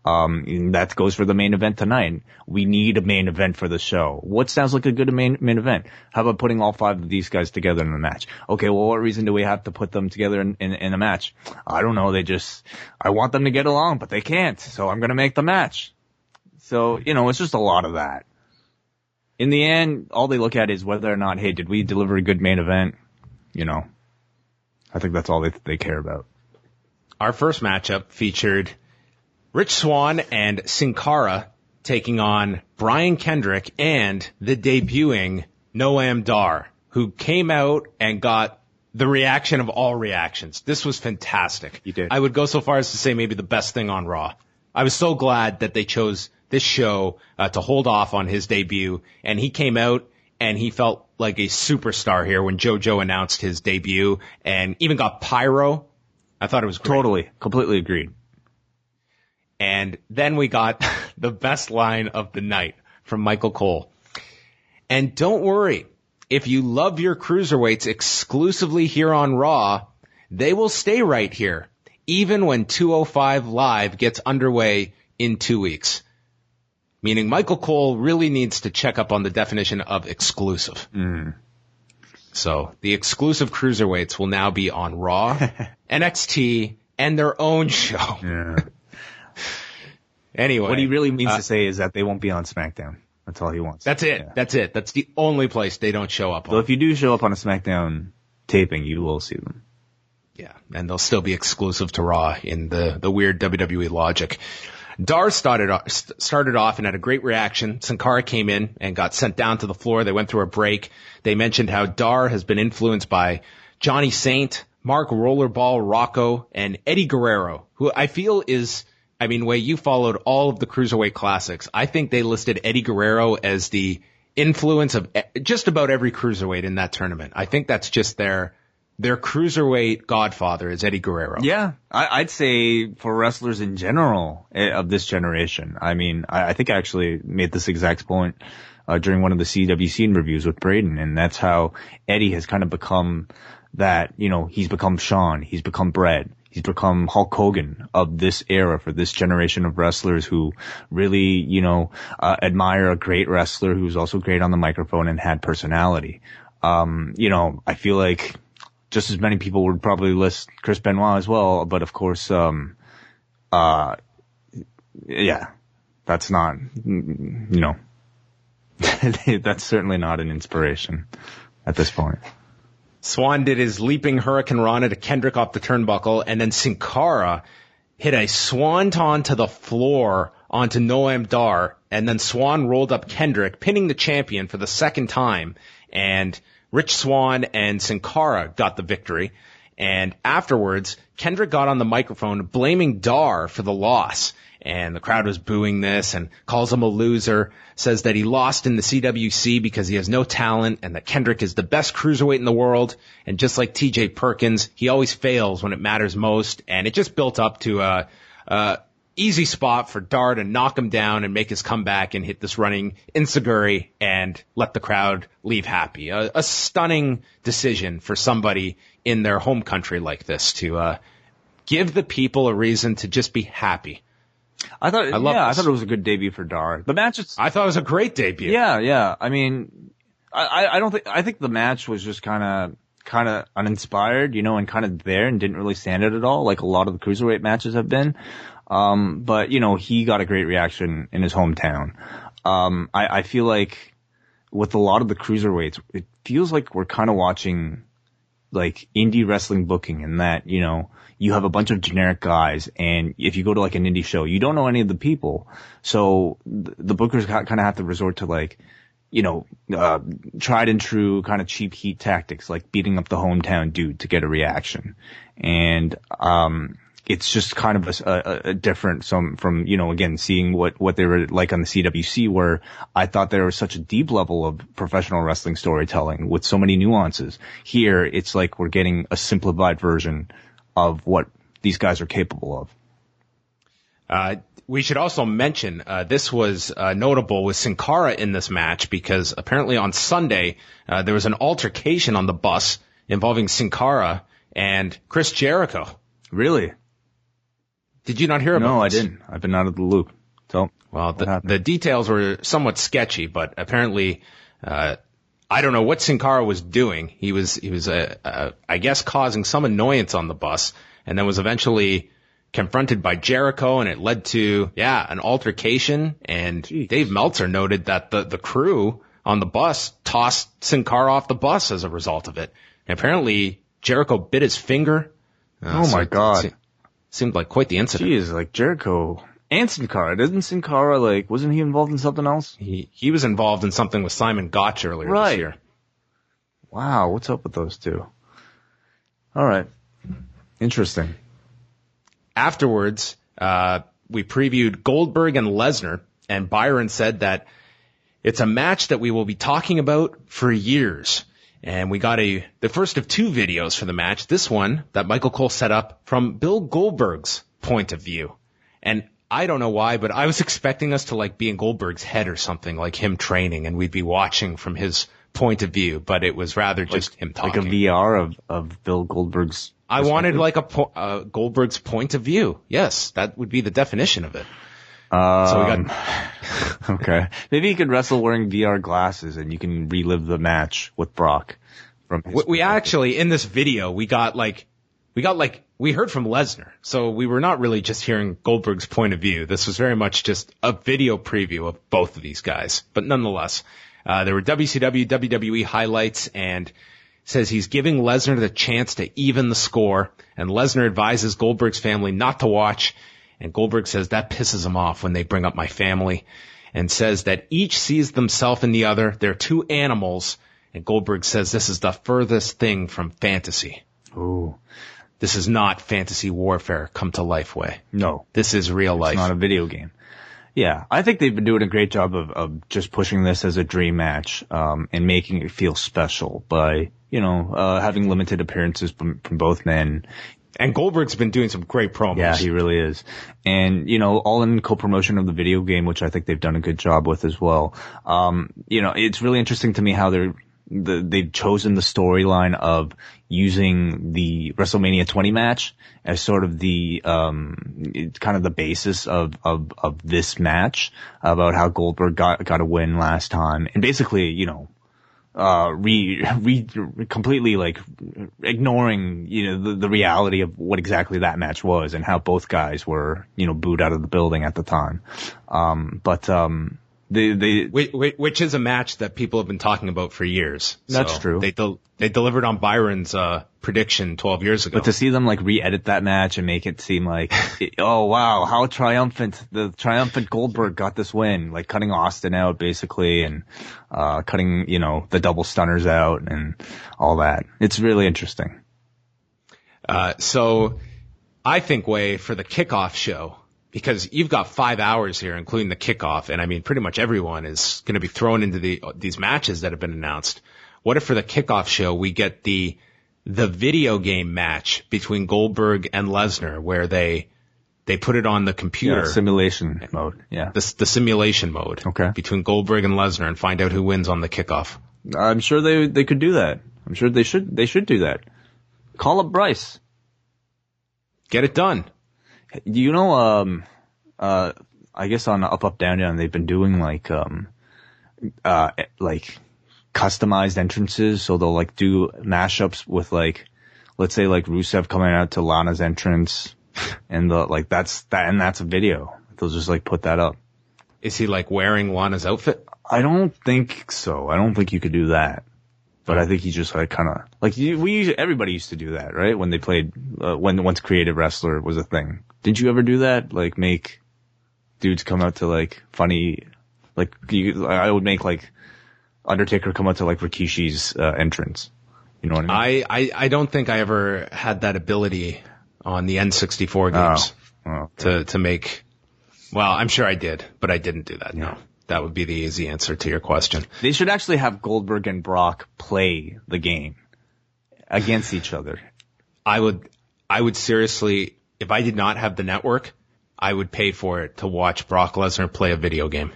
And that goes for the main event tonight. We need a main event for the show. What sounds like a good main event? How about putting all 5 of these guys together in a match? Okay, well, what reason do we have to put them together in a match? I don't know. I want them to get along, but they can't. So I'm going to make the match. So, it's just a lot of that. In the end, all they look at is whether or not, hey, did we deliver a good main event? I think that's all they care about.
Our first matchup featured Rich Swann and Sin Cara taking on Brian Kendrick and the debuting Noam Dar, who came out and got the reaction of all reactions. This was fantastic.
You did.
I would go so far as to say maybe the best thing on Raw. I was so glad that they chose this show to hold off on his debut, and he came out and he felt like a superstar here when JoJo announced his debut and even got pyro. I thought it was great.
Totally. Completely agreed.
And then we got the best line of the night from Michael Cole. And don't worry, if you love your cruiserweights exclusively here on Raw, they will stay right here, even when 205 Live gets underway in 2 weeks. Meaning Michael Cole really needs to check up on the definition of exclusive. So the exclusive cruiserweights will now be on Raw, NXT, and their own show.
Yeah.
Anyway.
What he really means to say is that they won't be on SmackDown. That's all he wants.
That's it. Yeah. That's it. That's the only place they don't show up on.
So if you do show up on a SmackDown taping, you will see them.
Yeah, and they'll still be exclusive to Raw in the weird WWE logic. Dar started off and had a great reaction. Sin Cara came in and got sent down to the floor. They went through a break. They mentioned how Dar has been influenced by Johnny Saint, Mark Rollerball Rocco, and Eddie Guerrero, who I feel is, Wai, you followed all of the Cruiserweight Classics. I think they listed Eddie Guerrero as the influence of just about every Cruiserweight in that tournament. I think that's just their Cruiserweight godfather is Eddie Guerrero.
Yeah, I'd say for wrestlers in general of this generation. I think I actually made this exact point during one of the CWC interviews with Braden, and that's how Eddie has kind of become that, he's become Shawn, he's become Bret, he's become Hulk Hogan of this era for this generation of wrestlers who really, admire a great wrestler who's also great on the microphone and had personality. I feel like just as many people would probably list Chris Benoit as well, but of course, yeah, that's not, that's certainly not an inspiration at this point.
Swann did his leaping Hurricane Rana to Kendrick off the turnbuckle, and then Sin Cara hit a swanton to the floor onto Noam Dar, and then Swann rolled up Kendrick, pinning the champion for the second time, and Rich Swann and Sin Cara got the victory. And afterwards, Kendrick got on the microphone blaming Dar for the loss. And the crowd was booing this and calls him a loser, says that he lost in the CWC because he has no talent and that Kendrick is the best cruiserweight in the world. And just like TJ Perkins, he always fails when it matters most. And it just built up to a easy spot for Dar to knock him down and make his comeback and hit this running enziguri and let the crowd leave happy. A stunning decision for somebody in their home country like this to give the people a reason to just be happy.
I thought it was a good debut for Dar. The match,
I thought it was a great debut.
Yeah. I think the match was just kind of uninspired, and kind of there and didn't really stand out at all, like a lot of the cruiserweight matches have been. But he got a great reaction in his hometown. I feel like with a lot of the cruiserweights, it feels like we're kind of watching like indie wrestling booking in that, you have a bunch of generic guys, and if you go to like an indie show, you don't know any of the people. So the bookers kind of have to resort to like, tried and true kind of cheap heat tactics, like beating up the hometown dude to get a reaction. And, it's just kind of a different from, again, seeing what they were like on the CWC, where I thought there was such a deep level of professional wrestling storytelling with so many nuances. Here, it's like we're getting a simplified version of what these guys are capable of.
We should also mention, this was notable with Sin Cara in this match because apparently on Sunday, there was an altercation on the bus involving Sin Cara and Chris Jericho.
Really?
Did you not hear about
No, I
this?
didn't. I've been out of the loop. So,
Well, the details were somewhat sketchy, but apparently, I don't know what Sin Cara was doing. He was, I guess, causing some annoyance on the bus, and then was eventually confronted by Jericho, and it led to, an altercation. And
Jeez.
Dave Meltzer noted that the crew on the bus tossed Sin Cara off the bus as a result of it. And apparently, Jericho bit his finger.
oh my God.
Seemed like quite the incident.
Jeez, like Jericho and Sin Cara. Doesn't Sin Cara, like, wasn't he involved in something else?
He was involved in something with Simon Gotch earlier
Right.
this year.
Wow, what's up with those two? All right. Interesting.
Afterwards, we previewed Goldberg and Lesnar, and Byron said that it's a match that we will be talking about for years. And we got the first of two videos for the match. This one that Michael Cole set up from Bill Goldberg's point of view. And I don't know why, but I was expecting us to like be in Goldberg's head or something, like him training, and we'd be watching from his point of view. But it was rather just him talking.
Like a VR of Bill Goldberg's.
I wanted like a Goldberg's point of view. Yes, that would be the definition of it. So we got
Okay. Maybe you could wrestle wearing VR glasses and you can relive the match with Brock.
We actually, in this video, we heard from Lesnar. So we were not really just hearing Goldberg's point of view. This was very much just a video preview of both of these guys. But nonetheless, there were WCW, WWE highlights, and says he's giving Lesnar the chance to even the score. And Lesnar advises Goldberg's family not to watch. And Goldberg says that pisses him off when they bring up my family, and says that each sees themselves in the other. They're two animals. And Goldberg says this is the furthest thing from fantasy.
Ooh.
This is not fantasy warfare come to life way.
No.
This is real life.
It's not a video game. Yeah. I think they've been doing a great job of just pushing this as a dream match, and making it feel special by, having limited appearances from both men.
And Goldberg's been doing some great promos.
Yeah, he really is. And, all in co-promotion of the video game, which I think they've done a good job with as well. It's really interesting to me how they've chosen the storyline of using the WrestleMania 20 match as sort of the kind of the basis of this match, about how Goldberg got a win last time, and basically, completely like ignoring, the reality of what exactly that match was and how both guys were, booed out of the building at the time.
Which is a match that people have been talking about for years.
That's true.
They delivered on Byron's prediction 12 years ago.
But to see them like re-edit that match and make it seem like, oh wow, how the triumphant Goldberg got this win, like cutting Austin out basically, and cutting the double stunners out and all that. It's really interesting.
So I think, Wai, for the kickoff show, because you've got 5 hours here, including the kickoff, and I mean, pretty much everyone is going to be thrown into these matches that have been announced. What if for the kickoff show we get the video game match between Goldberg and Lesnar, where they put it on the computer?
Yeah, simulation mode. Yeah.
The simulation mode.
Okay.
Between Goldberg and Lesnar, and find out who wins on the kickoff.
I'm sure they could do that. I'm sure they should do that. Call up Bryce.
Get it done.
I guess on Up Up Down Down they've been doing like customized entrances, so they'll like do mashups with like, let's say like Rusev coming out to Lana's entrance, and that's a video. They'll just like put that up.
Is he like wearing Lana's outfit?
I don't think so. I don't think you could do that. But I think he just like kind of like everybody used to do that, right? When they played once Creative Wrestler was a thing. Did you ever do that? Like make dudes come out to like funny, like I would make like Undertaker come out to like Rikishi's entrance. You know what I mean?
I don't think I ever had that ability on the N64 games to make. Well, I'm sure I did, but I didn't do that. Yeah. No, that would be the easy answer to your question.
They should actually have Goldberg and Brock play the game against each other.
I would seriously, if I did not have the network, I would pay for it to watch Brock Lesnar play a video game.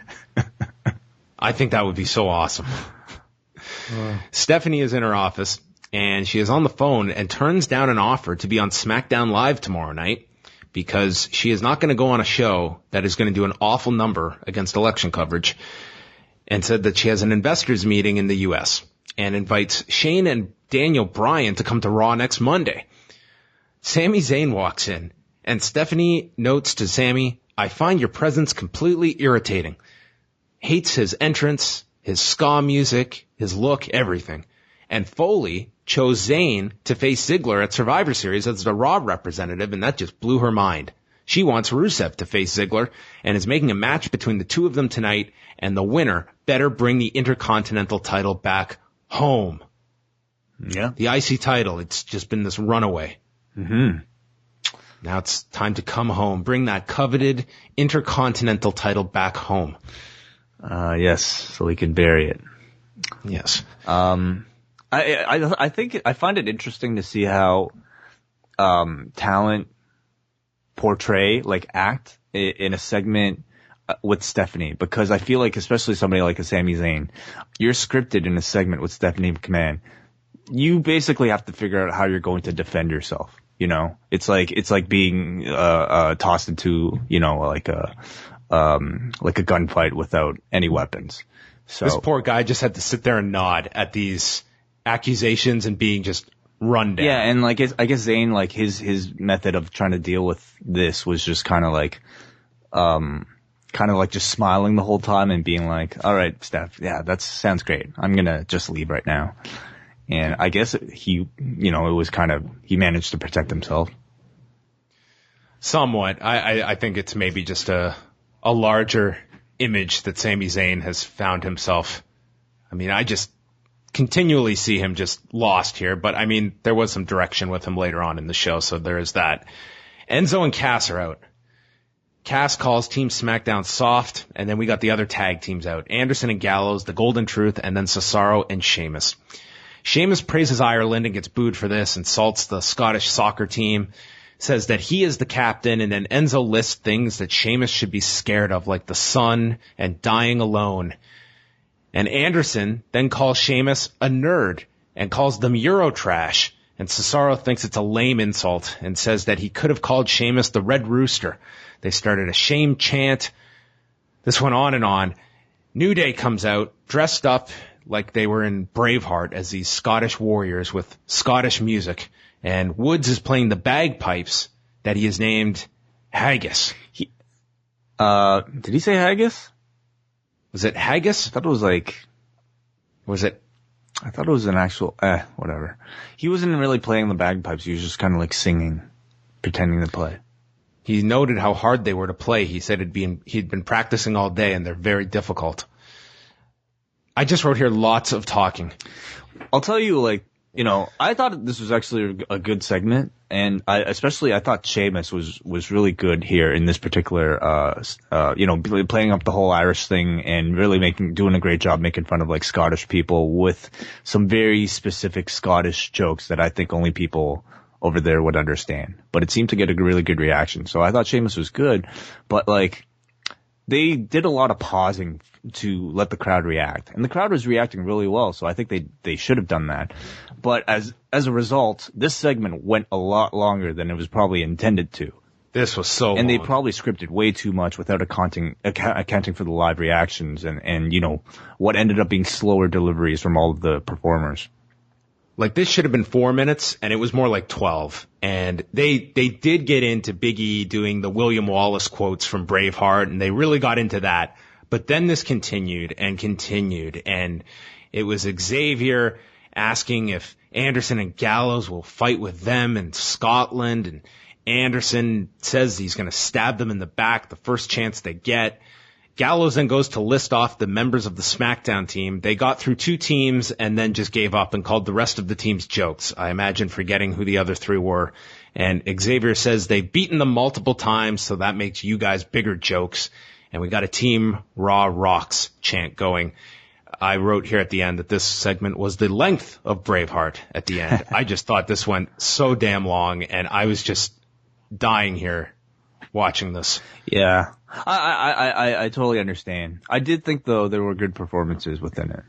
I think that would be so awesome. Stephanie is in her office, and she is on the phone and turns down an offer to be on SmackDown Live tomorrow night because she is not going to go on a show that is going to do an awful number against election coverage, and said that she has an investors meeting in the U.S. and invites Shane and Daniel Bryan to come to Raw next Monday. Sami Zayn walks in, and Stephanie notes to Sami, "I find your presence completely irritating." Hates his entrance, his ska music, his look, everything. And Foley chose Zayn to face Ziggler at Survivor Series as the Raw representative, and that just blew her mind. She wants Rusev to face Ziggler and is making a match between the two of them tonight, and the winner better bring the Intercontinental title back home.
Yeah.
The IC title, it's just been this runaway.
Mm-hmm.
Now it's time to come home. Bring that coveted Intercontinental title back home.
Yes, so we can bury it.
Yes.
I think I find it interesting to see how talent portray, like act in a segment with Stephanie, because I feel like, especially somebody like a Sami Zayn, you're scripted in a segment with Stephanie McMahon. You basically have to figure out how you're going to defend yourself. You know, it's like being tossed into, you know, like a gunfight without any weapons. So
this poor guy just had to sit there and nod at these accusations and being just run down.
Yeah, and like I guess Zayn, like his method of trying to deal with this was just kind of like just smiling the whole time and being like, "All right, Steph, yeah, that sounds great. I'm gonna just leave right now." And I guess he managed to protect himself.
Somewhat. I think it's maybe just a larger image that Sami Zayn has found himself. I mean, I just continually see him just lost here, but I mean, there was some direction with him later on in the show, so there is that. Enzo and Cass are out. Cass calls Team SmackDown soft, and then we got the other tag teams out. Anderson and Gallows, The Golden Truth, and then Cesaro and Sheamus. Sheamus praises Ireland and gets booed for this, insults the Scottish soccer team, says that he is the captain, and then Enzo lists things that Sheamus should be scared of, like the sun and dying alone. And Anderson then calls Sheamus a nerd and calls them Eurotrash, and Cesaro thinks it's a lame insult and says that he could have called Sheamus the Red Rooster. They started a shame chant. This went on and on. New Day comes out, dressed up like they were in Braveheart as these Scottish warriors with Scottish music. And Woods is playing the bagpipes that he has named Haggis.
Did he say Haggis?
Was it Haggis?
I thought it was like...
Was it?
I thought it was an actual... whatever. He wasn't really playing the bagpipes. He was just kind of like singing, pretending to play.
He noted how hard they were to play. He said he'd been practicing all day and they're very difficult. I just wrote here lots of talking.
I'll tell you, like, you know, I thought this was actually a good segment, and I thought Sheamus was really good here in this particular, playing up the whole Irish thing and really doing a great job making fun of like Scottish people with some very specific Scottish jokes that I think only people over there would understand. But it seemed to get a really good reaction. So I thought Sheamus was good, but like they did a lot of pausing to let the crowd react, and the crowd was reacting really well. So I think they should have done that. But as a result, this segment went a lot longer than it was probably intended to.
This was so long.
And they probably scripted way too much without accounting for the live reactions and you know, what ended up being slower deliveries from all of the performers.
Like, this should have been 4 minutes, and it was more like 12. And they did get into Big E doing the William Wallace quotes from Braveheart, and they really got into that. But then this continued, and it was Xavier asking if Anderson and Gallows will fight with them in Scotland, and Anderson says he's going to stab them in the back the first chance they get. Gallows then goes to list off the members of the SmackDown team. They got through 2 teams and then just gave up and called the rest of the teams jokes, I imagine forgetting who the other 3 were. And Xavier says they've beaten them multiple times, so that makes you guys bigger jokes. And we got a Team Raw Rocks chant going. I wrote here at the end that this segment was the length of Braveheart at the end. I just thought this went so damn long, and I was just dying here watching this.
Yeah. I totally understand. I did think, though, there were good performances within it.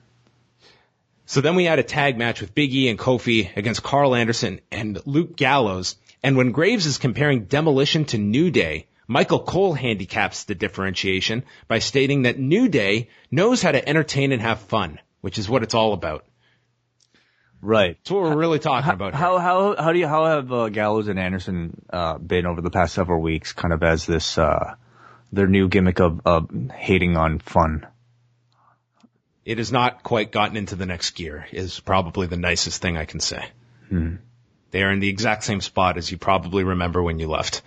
So then we had a tag match with Big E and Kofi against Carl Anderson and Luke Gallows. And when Graves is comparing Demolition to New Day, Michael Cole handicaps the differentiation by stating that New Day knows how to entertain and have fun, which is what it's all about.
Right.
That's what we're really talking about here.
How have Gallows and Anderson been over the past several weeks, kind of as this their new gimmick of hating on fun?
It has not quite gotten into the next gear, is probably the nicest thing I can say. They are in the exact same spot as you probably remember when you left.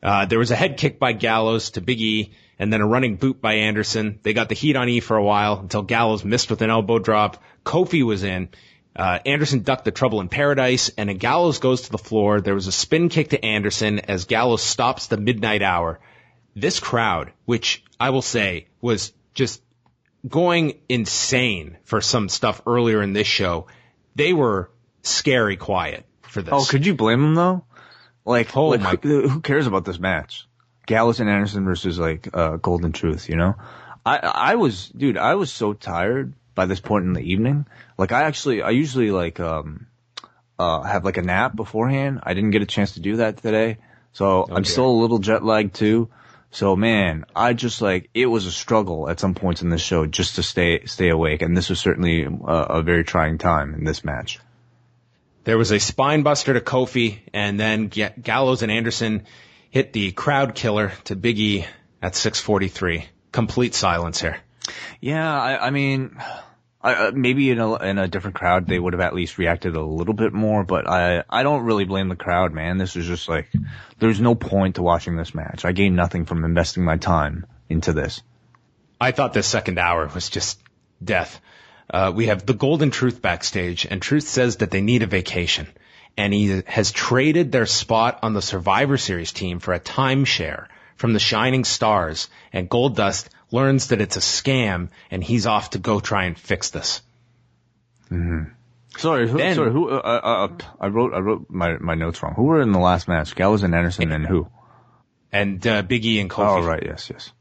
There was a head kick by Gallows to Big E, and then a running boot by Anderson. They got the heat on E for a while until Gallows missed with an elbow drop. Kofi was in. Anderson ducked the Trouble in Paradise, and then Gallows goes to the floor. There was a spin kick to Anderson as Gallows stops the midnight hour. This crowd, which I will say was just going insane for some stuff earlier in this show, they were scary quiet for this.
Oh, could you blame them though? Who cares about this match? Gallows and Anderson versus Golden Truth, you know? I was so tired by this point in the evening. I usually have a nap beforehand. I didn't get a chance to do that today. So I'm still a little jet lagged too. So man, it was a struggle at some points in this show just to stay awake. And this was certainly a very trying time in this match.
There was a spine buster to Kofi, and then Gallows and Anderson hit the crowd killer to Big E at 6:43. Complete silence here.
Yeah, I mean, maybe in a different crowd they would have at least reacted a little bit more, but I don't really blame the crowd, man. This is just there's no point to watching this match. I gained nothing from investing my time into this.
I thought this second hour was just death. We have the Golden Truth backstage, and Truth says that they need a vacation. And he has traded their spot on the Survivor Series team for a timeshare from the Shining Stars, and Goldust learns that it's a scam, and he's off to go try and fix this.
Mm-hmm. I wrote my notes wrong. Who were in the last match? Gallows and Anderson and who?
And Big E and Kofi.
Oh, right, yes.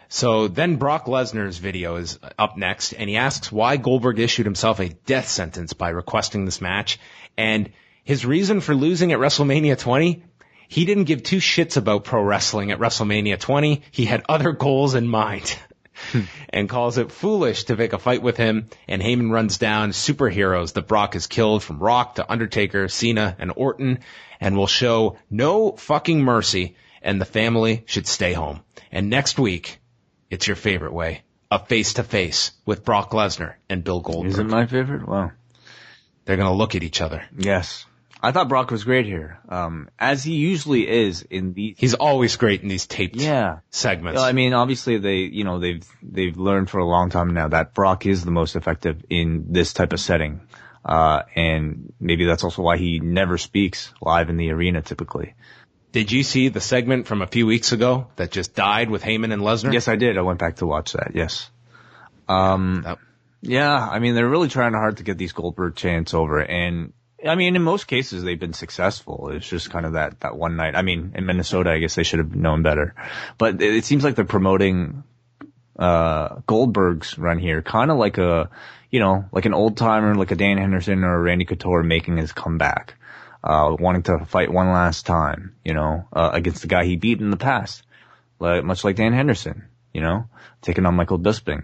So then Brock Lesnar's video is up next, and he asks why Goldberg issued himself a death sentence by requesting this match. And his reason for losing at WrestleMania 20, he didn't give two shits about pro wrestling at WrestleMania 20. He had other goals in mind and calls it foolish to pick a fight with him. And Heyman runs down superheroes that Brock has killed, from Rock to Undertaker, Cena, and Orton, and will show no fucking mercy, and the family should stay home. And next week, it's your favorite way, a face-to-face with Brock Lesnar and Bill Goldberg.
Is it my favorite? Wow.
They're going to look at each other.
Yes. I thought Brock was great here, as he usually is in these.
He's always great in these taped segments.
I mean, obviously they've learned for a long time now that Brock is the most effective in this type of setting. And maybe that's also why he never speaks live in the arena typically.
Did you see the segment from a few weeks ago that just died with Heyman and Lesnar?
Yes, I did. I went back to watch that. Yes. Yeah, I mean, they're really trying hard to get these Goldberg chants over. And I mean, in most cases, they've been successful. It's just kind of that one night. I mean, in Minnesota, I guess they should have known better. But it seems like they're promoting Goldberg's run here, kind of like like an old timer, like a Dan Henderson or a Randy Couture making his comeback. Wanting to fight one last time, against the guy he beat in the past, much like Dan Henderson, taking on Michael Bisping.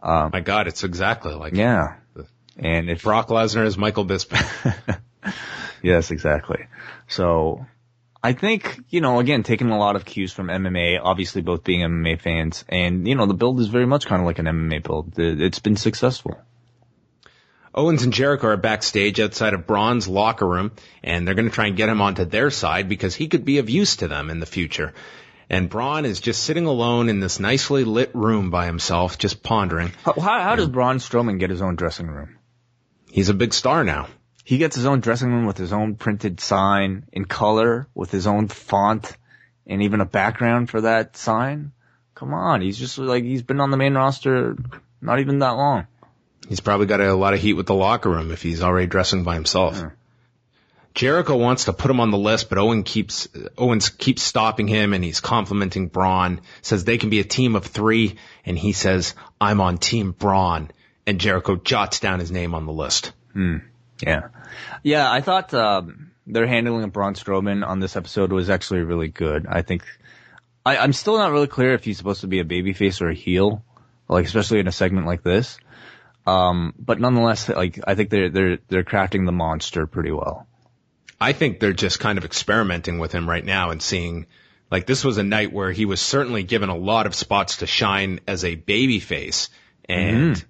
My God, it's exactly like
yeah. And if
Brock Lesnar is Michael Bisping.
Yes, exactly. So I think, again, taking a lot of cues from MMA, obviously both being MMA fans, and, the build is very much kind of like an MMA build. It's been successful.
Owens and Jericho are backstage outside of Braun's locker room, and they're going to try and get him onto their side because he could be of use to them in the future. And Braun is just sitting alone in this nicely lit room by himself, just pondering.
How does Braun Strowman get his own dressing room?
He's a big star now.
He gets his own dressing room with his own printed sign in color, with his own font, and even a background for that sign. Come on, he's just he's been on the main roster not even that long.
He's probably got a lot of heat with the locker room if he's already dressing by himself. Yeah. Jericho wants to put him on the list, but Owens keeps stopping him, and he's complimenting Braun, says they can be a team of 3, and he says, I'm on Team Braun, and Jericho jots down his name on the list.
Yeah. Yeah, I thought, their handling of Braun Strowman on this episode was actually really good. I think I'm still not really clear if he's supposed to be a babyface or a heel, like especially in a segment like this. But nonetheless, like I think they're crafting the monster pretty well.
I think they're just kind of experimenting with him right now and seeing, like, this was a night where he was certainly given a lot of spots to shine as a babyface. And,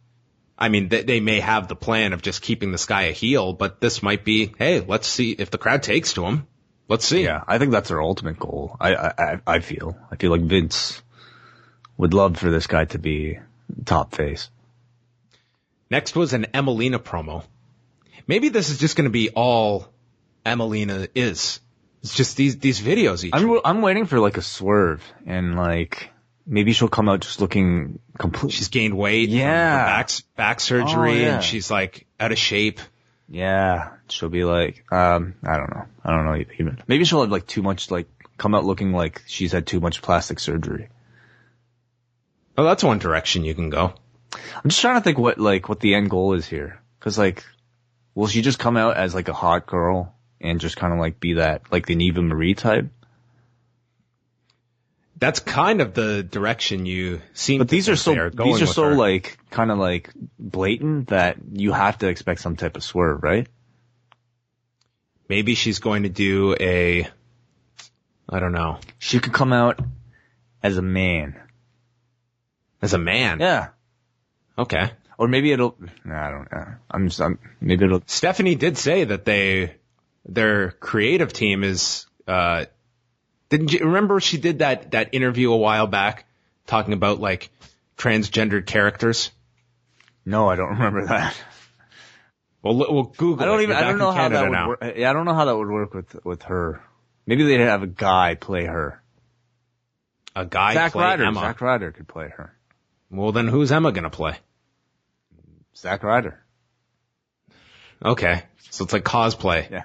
I mean, they may have the plan of just keeping this guy a heel, but this might be, hey, let's see if the crowd takes to him. Let's see.
Yeah, I think that's their ultimate goal. I feel like Vince would love for this guy to be top face.
Next was an Emalina promo. Maybe this is just going to be all Emalina is. It's just these videos each week.
I'm waiting for like a swerve and like maybe she'll come out just looking complete.
She's gained weight.
Yeah.
From her back surgery and she's like out of shape.
Yeah. She'll be like, I don't know even. Maybe she'll have like too much, like come out looking like she's had too much plastic surgery.
Oh, that's one direction you can go.
I'm just trying to think what the end goal is here. Cause like, will she just come out as like a hot girl and just kind of like be that, like the Neva Marie type?
That's kind of the direction you seem.
But these are so
her.
like kind of like blatant that you have to expect some type of swerve, right?
Maybe she's going to do I don't know.
She could come out as a man.
As a man?
Yeah.
Okay.
Or maybe it'll. I don't know. Maybe it'll.
Stephanie did say that their creative team is. Didn't you remember she did that interview a while back talking about like transgendered characters?
No, I don't remember that.
Well, we'll Google.
I don't know how that would work. Yeah, I don't know how that would work with her. Maybe they'd have a guy play her.
A guy play Emma.
Zack Ryder could play her.
Well, then who's Emma gonna play?
Zack Ryder.
Okay, so it's like cosplay.
Yeah.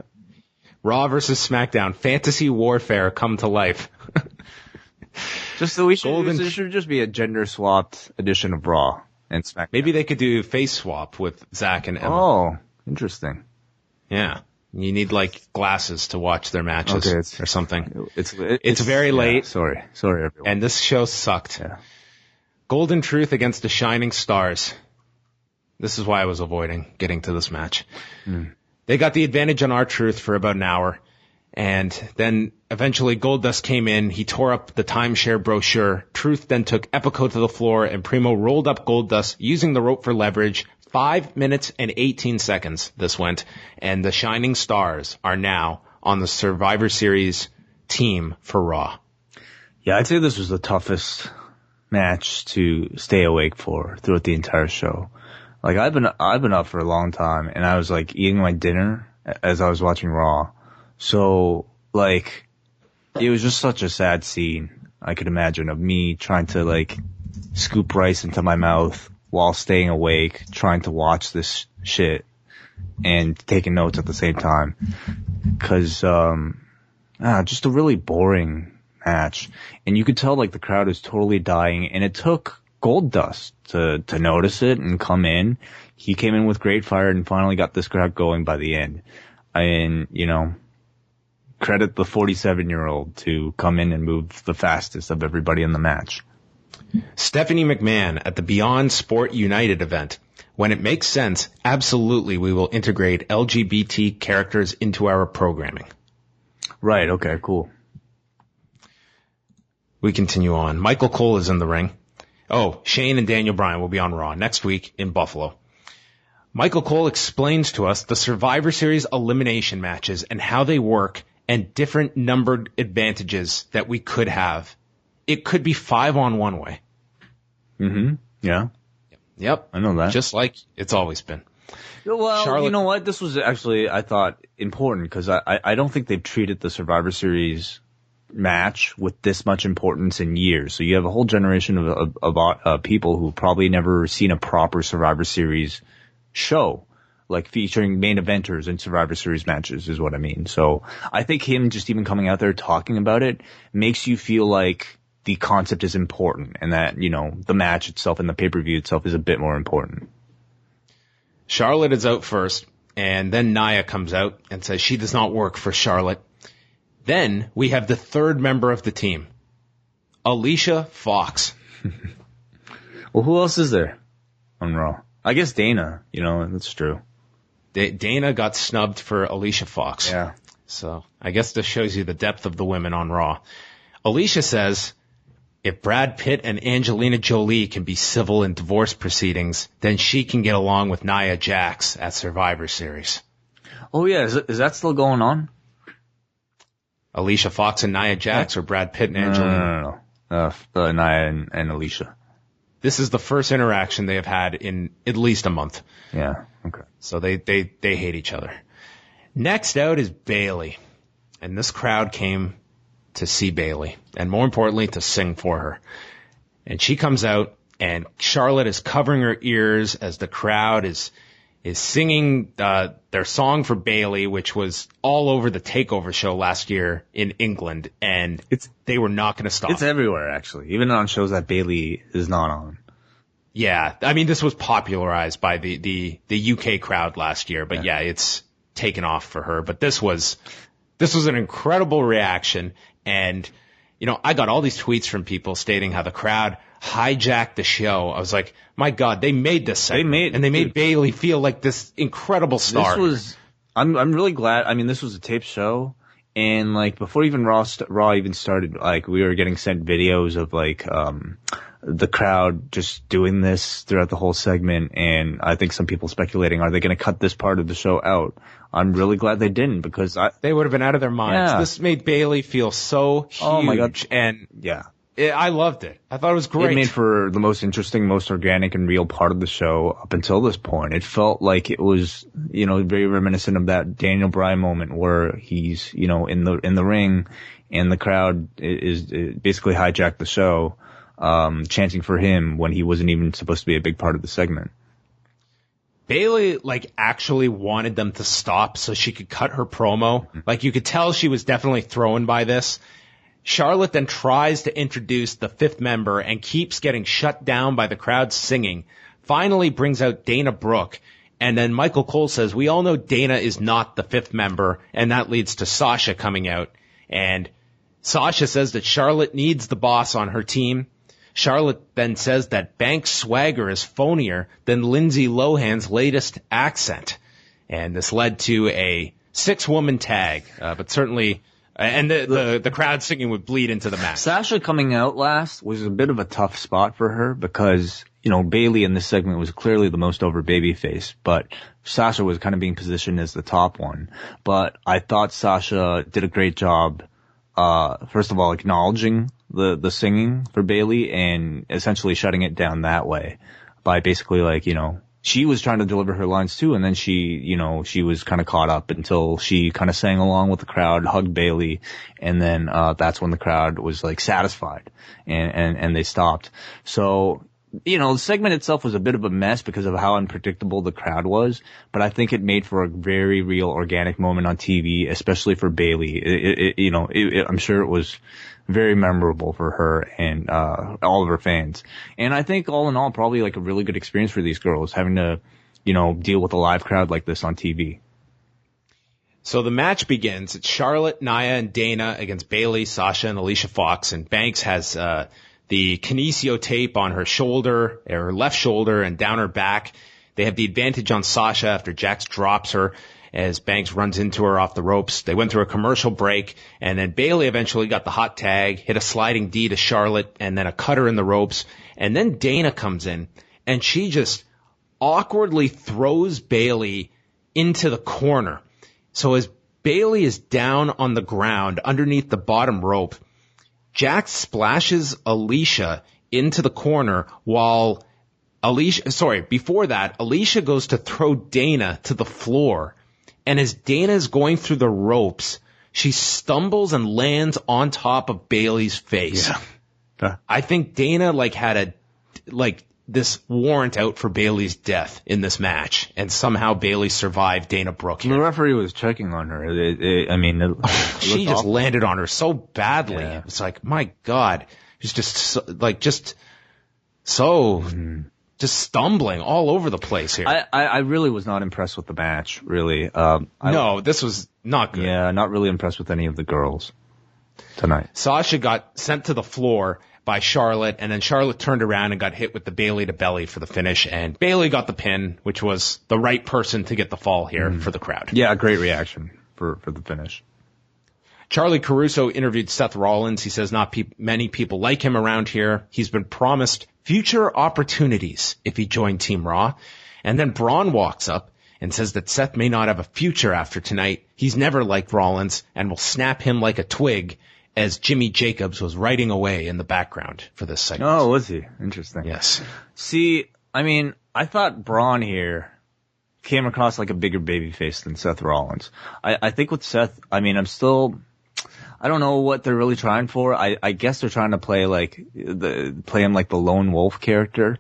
Raw versus SmackDown, fantasy warfare come to life.
Just so it should just be a gender swapped edition of Raw and SmackDown.
Maybe they could do face swap with Zack and Emma.
Oh, interesting.
Yeah. You need like glasses to watch their matches or something. It's very late.
Sorry everyone.
And this show sucked.
Yeah.
Golden Truth against the Shining Stars. This is why I was avoiding getting to this match. They got the advantage on R-Truth for about an hour. And then eventually Goldust came in. He tore up the timeshare brochure. Truth then took Epico to the floor and Primo rolled up Goldust using the rope for leverage. 5 minutes and 18 seconds this went. And the Shining Stars are now on the Survivor Series team for Raw.
Yeah, I'd say this was the toughest match to stay awake for throughout the entire show. Like I've been up for a long time and I was like eating my dinner as I was watching Raw. So like it was just such a sad scene I could imagine of me trying to like scoop rice into my mouth while staying awake, trying to watch this shit and taking notes at the same time. Cause just a really boring match. And you could tell like the crowd is totally dying and it took Goldust to notice it and come in. He came in with great fire and finally got this crowd going by the end. And, credit the 47-year-old to come in and move the fastest of everybody in the match.
Stephanie McMahon at the Beyond Sport United event. When it makes sense, absolutely we will integrate LGBT characters into our programming.
Right, okay, cool.
We continue on. Michael Cole is in the ring. Oh, Shane and Daniel Bryan will be on Raw next week in Buffalo. Michael Cole explains to us the Survivor Series elimination matches and how they work and different numbered advantages that we could have. It could be 5 on one way.
Mm-hmm. Yeah.
Yep.
I know that.
Just like it's always been.
Well,
Charlotte,
you know what? This was actually, I thought, important because I don't think they've treated the Survivor Series match with this much importance in years. So you have a whole generation of people who probably never seen a proper Survivor Series show, like featuring main eventers in Survivor Series matches is what I mean. So I think him just even coming out there talking about it makes you feel like the concept is important and that, the match itself and the pay-per-view itself is a bit more important.
Charlotte is out first. and then Nia comes out and says she does not work for Charlotte. Then we have the third member of the team, Alicia Fox.
Well, who else is there on Raw? I guess Dana, that's true.
Dana got snubbed for Alicia Fox.
Yeah.
So I guess this shows you the depth of the women on Raw. Alicia says, if Brad Pitt and Angelina Jolie can be civil in divorce proceedings, then she can get along with Nia Jax at Survivor Series.
Oh, yeah. Is that still going on?
Alicia Fox and Nia Jax, or Brad Pitt and Angelina?
No. Nia and Alicia.
This is the first interaction they have had in at least a month.
Yeah. Okay.
So they hate each other. Next out is Bayley. And this crowd came to see Bayley, and more importantly, to sing for her. And she comes out, and Charlotte is covering her ears as the crowd is singing their song for Bayley, which was all over the TakeOver show last year in England, and they were not going to stop.
It's everywhere, actually, even on shows that Bayley is not on.
Yeah, I mean, this was popularized by the UK crowd last year, but yeah, it's taken off for her. But this was an incredible reaction, and I got all these tweets from people stating how the crowd hijacked the show. I was like, my God, they made this segment, and they made Bayley feel like this incredible star.
I'm really glad. I mean, this was a taped show, and like before even Raw even started, like we were getting sent videos of like the crowd just doing this throughout the whole segment, and I think some people speculating, are they going to cut this part of the show out? I'm really glad they didn't, because
they would have been out of their minds.
Yeah.
This made Bayley feel so huge.
Oh my God.
And
yeah.
I loved it. I thought it was great.
It made for the most interesting, most organic and real part of the show up until this point. It felt like it was, very reminiscent of that Daniel Bryan moment where he's, in the ring, and the crowd is basically hijacked the show, chanting for him when he wasn't even supposed to be a big part of the segment.
Bayley, actually wanted them to stop so she could cut her promo. You could tell she was definitely thrown by this. Charlotte then tries to introduce the fifth member and keeps getting shut down by the crowd singing. Finally brings out Dana Brooke. And then Michael Cole says, we all know Dana is not the fifth member. And that leads to Sasha coming out. And Sasha says that Charlotte needs the boss on her team. Charlotte then says that Banks' swagger is phonier than Lindsay Lohan's latest accent. And this led to a 6-woman tag, but certainly, and the crowd singing would bleed into the match.
Sasha coming out last was a bit of a tough spot for her because, Bayley in this segment was clearly the most over babyface, but Sasha was kind of being positioned as the top one. But I thought Sasha did a great job, first of all, acknowledging the singing for Bayley and essentially shutting it down that way by basically she was trying to deliver her lines too, and then she was kind of caught up until she kind of sang along with the crowd, hugged Bayley, and then that's when the crowd was satisfied and they stopped. So, the segment itself was a bit of a mess because of how unpredictable the crowd was, but I think it made for a very real organic moment on TV, especially for Bayley. I'm sure it was very memorable for her and all of her fans. And I think all in all, probably a really good experience for these girls, having to, deal with a live crowd like this on TV.
So the match begins. It's Charlotte, Nia, and Dana against Bayley, Sasha, and Alicia Fox. And Banks has the kinesio tape on her shoulder, her left shoulder, and down her back. They have the advantage on Sasha after Jax drops her as Banks runs into her off the ropes. They went through a commercial break, and then Bayley eventually got the hot tag, hit a sliding D to Charlotte, and then a cutter in the ropes. And then Dana comes in, and she just awkwardly throws Bayley into the corner. So as Bayley is down on the ground underneath the bottom rope, Jax splashes Alicia into the corner while before that, Alicia goes to throw Dana to the floor. And as Dana is going through the ropes, she stumbles and lands on top of Bayley's face.
Yeah.
I think Dana had this warrant out for Bayley's death in this match, and somehow Bayley survived Dana Brooke.
The referee was checking on her.
She just landed on her so badly. Yeah. It's my God, it's just so just stumbling all over the place here.
I really was not impressed with the match, really.
No, this was not good.
Yeah, not really impressed with any of the girls tonight.
Sasha got sent to the floor by Charlotte, and then Charlotte turned around and got hit with the Bayley to belly for the finish, and Bayley got the pin, which was the right person to get the fall here for the crowd.
Yeah, great reaction for the finish.
Charlie Caruso interviewed Seth Rollins. He says not many people like him around here. He's been promised future opportunities if he joined Team Raw. And then Braun walks up and says that Seth may not have a future after tonight. He's never liked Rollins and will snap him like a twig, as Jimmy Jacobs was writing away in the background for this segment.
Oh, was he? Interesting.
Yes.
See, I mean, I thought Braun here came across like a bigger babyface than Seth Rollins. I think with Seth, I mean, I don't know what they're really trying for. I guess they're trying to play him like the lone wolf character,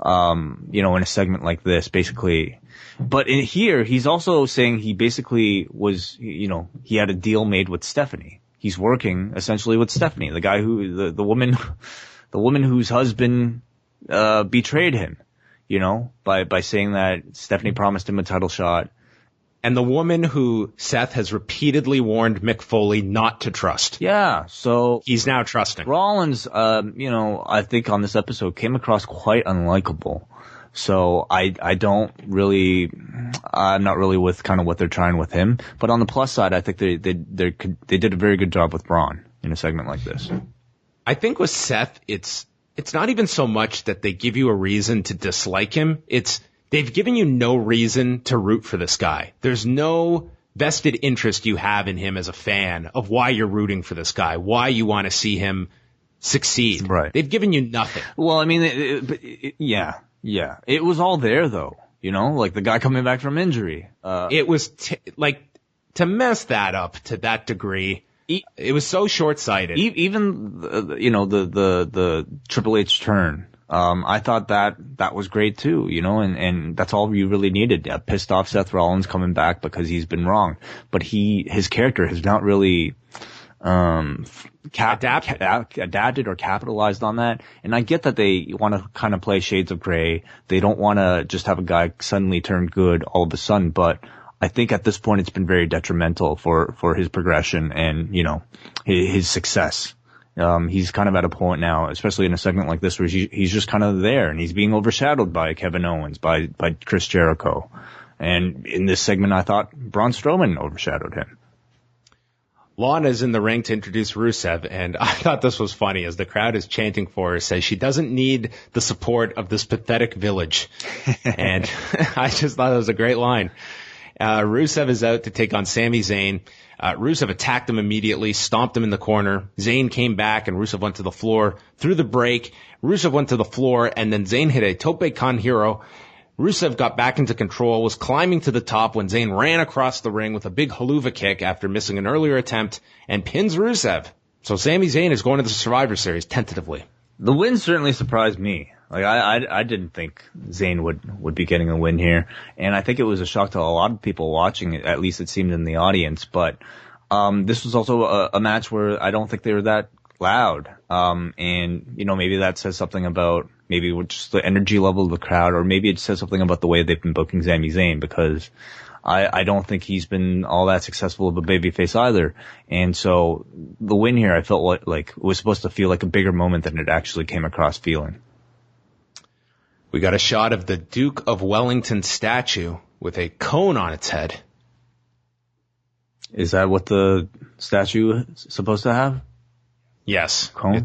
in a segment like this, basically. But in here, he's also saying he basically was, he had a deal made with Stephanie. He's working essentially with Stephanie, the guy the woman whose husband, betrayed him, by saying that Stephanie promised him a title shot.
And the woman who Seth has repeatedly warned Mick Foley not to trust.
Yeah, so
he's now trusting.
Rollins, I think on this episode came across quite unlikable. So I'm not really with kind of what they're trying with him. But on the plus side, I think they did a very good job with Braun in a segment like this.
I think with Seth, it's not even so much that they give you a reason to dislike him. They've given you no reason to root for this guy. There's no vested interest you have in him as a fan of why you're rooting for this guy, why you want to see him succeed.
Right.
They've given you nothing.
Well, I mean, yeah. It was all there, though. Like the guy coming back from injury.
It was to mess that up to that degree. It was so short-sighted.
Even the Triple H turn. I thought that was great too, and that's all you really needed. Pissed off Seth Rollins coming back because he's been wrong, but his character has not really adapted or capitalized on that. And I get that they want to kind of play shades of gray. They don't want to just have a guy suddenly turn good all of a sudden, but I think at this point it's been very detrimental for his progression and, his success. He's kind of at a point now, especially in a segment like this, where he's just kind of there, and he's being overshadowed by Kevin Owens, by Chris Jericho. And in this segment, I thought Braun Strowman overshadowed him.
Lana's in the ring to introduce Rusev, and I thought this was funny as the crowd is chanting for her, says she doesn't need the support of this pathetic village. And I just thought it was a great line. Rusev is out to take on Sami Zayn. Rusev attacked him immediately, stomped him in the corner. Zayn came back and Rusev went to the floor. Through the break, Rusev went to the floor and then Zayn hit a Tope Con Hero. Rusev got back into control, was climbing to the top when Zayn ran across the ring with a big haluva kick after missing an earlier attempt and pins Rusev. So Sami Zayn is going to the Survivor Series tentatively.
The win certainly surprised me. I didn't think Zayn would be getting a win here, and I think it was a shock to a lot of people watching it. At least it seemed in the audience. But this was also a match where I don't think they were that loud, and maybe that says something about maybe just the energy level of the crowd, or maybe it says something about the way they've been booking Sami Zayn, because I don't think he's been all that successful of a babyface either. And so the win here, I felt like it was supposed to feel like a bigger moment than it actually came across feeling.
We got a shot of the Duke of Wellington statue with a cone on its head.
Is that what the statue is supposed to have?
Yes.
Cone?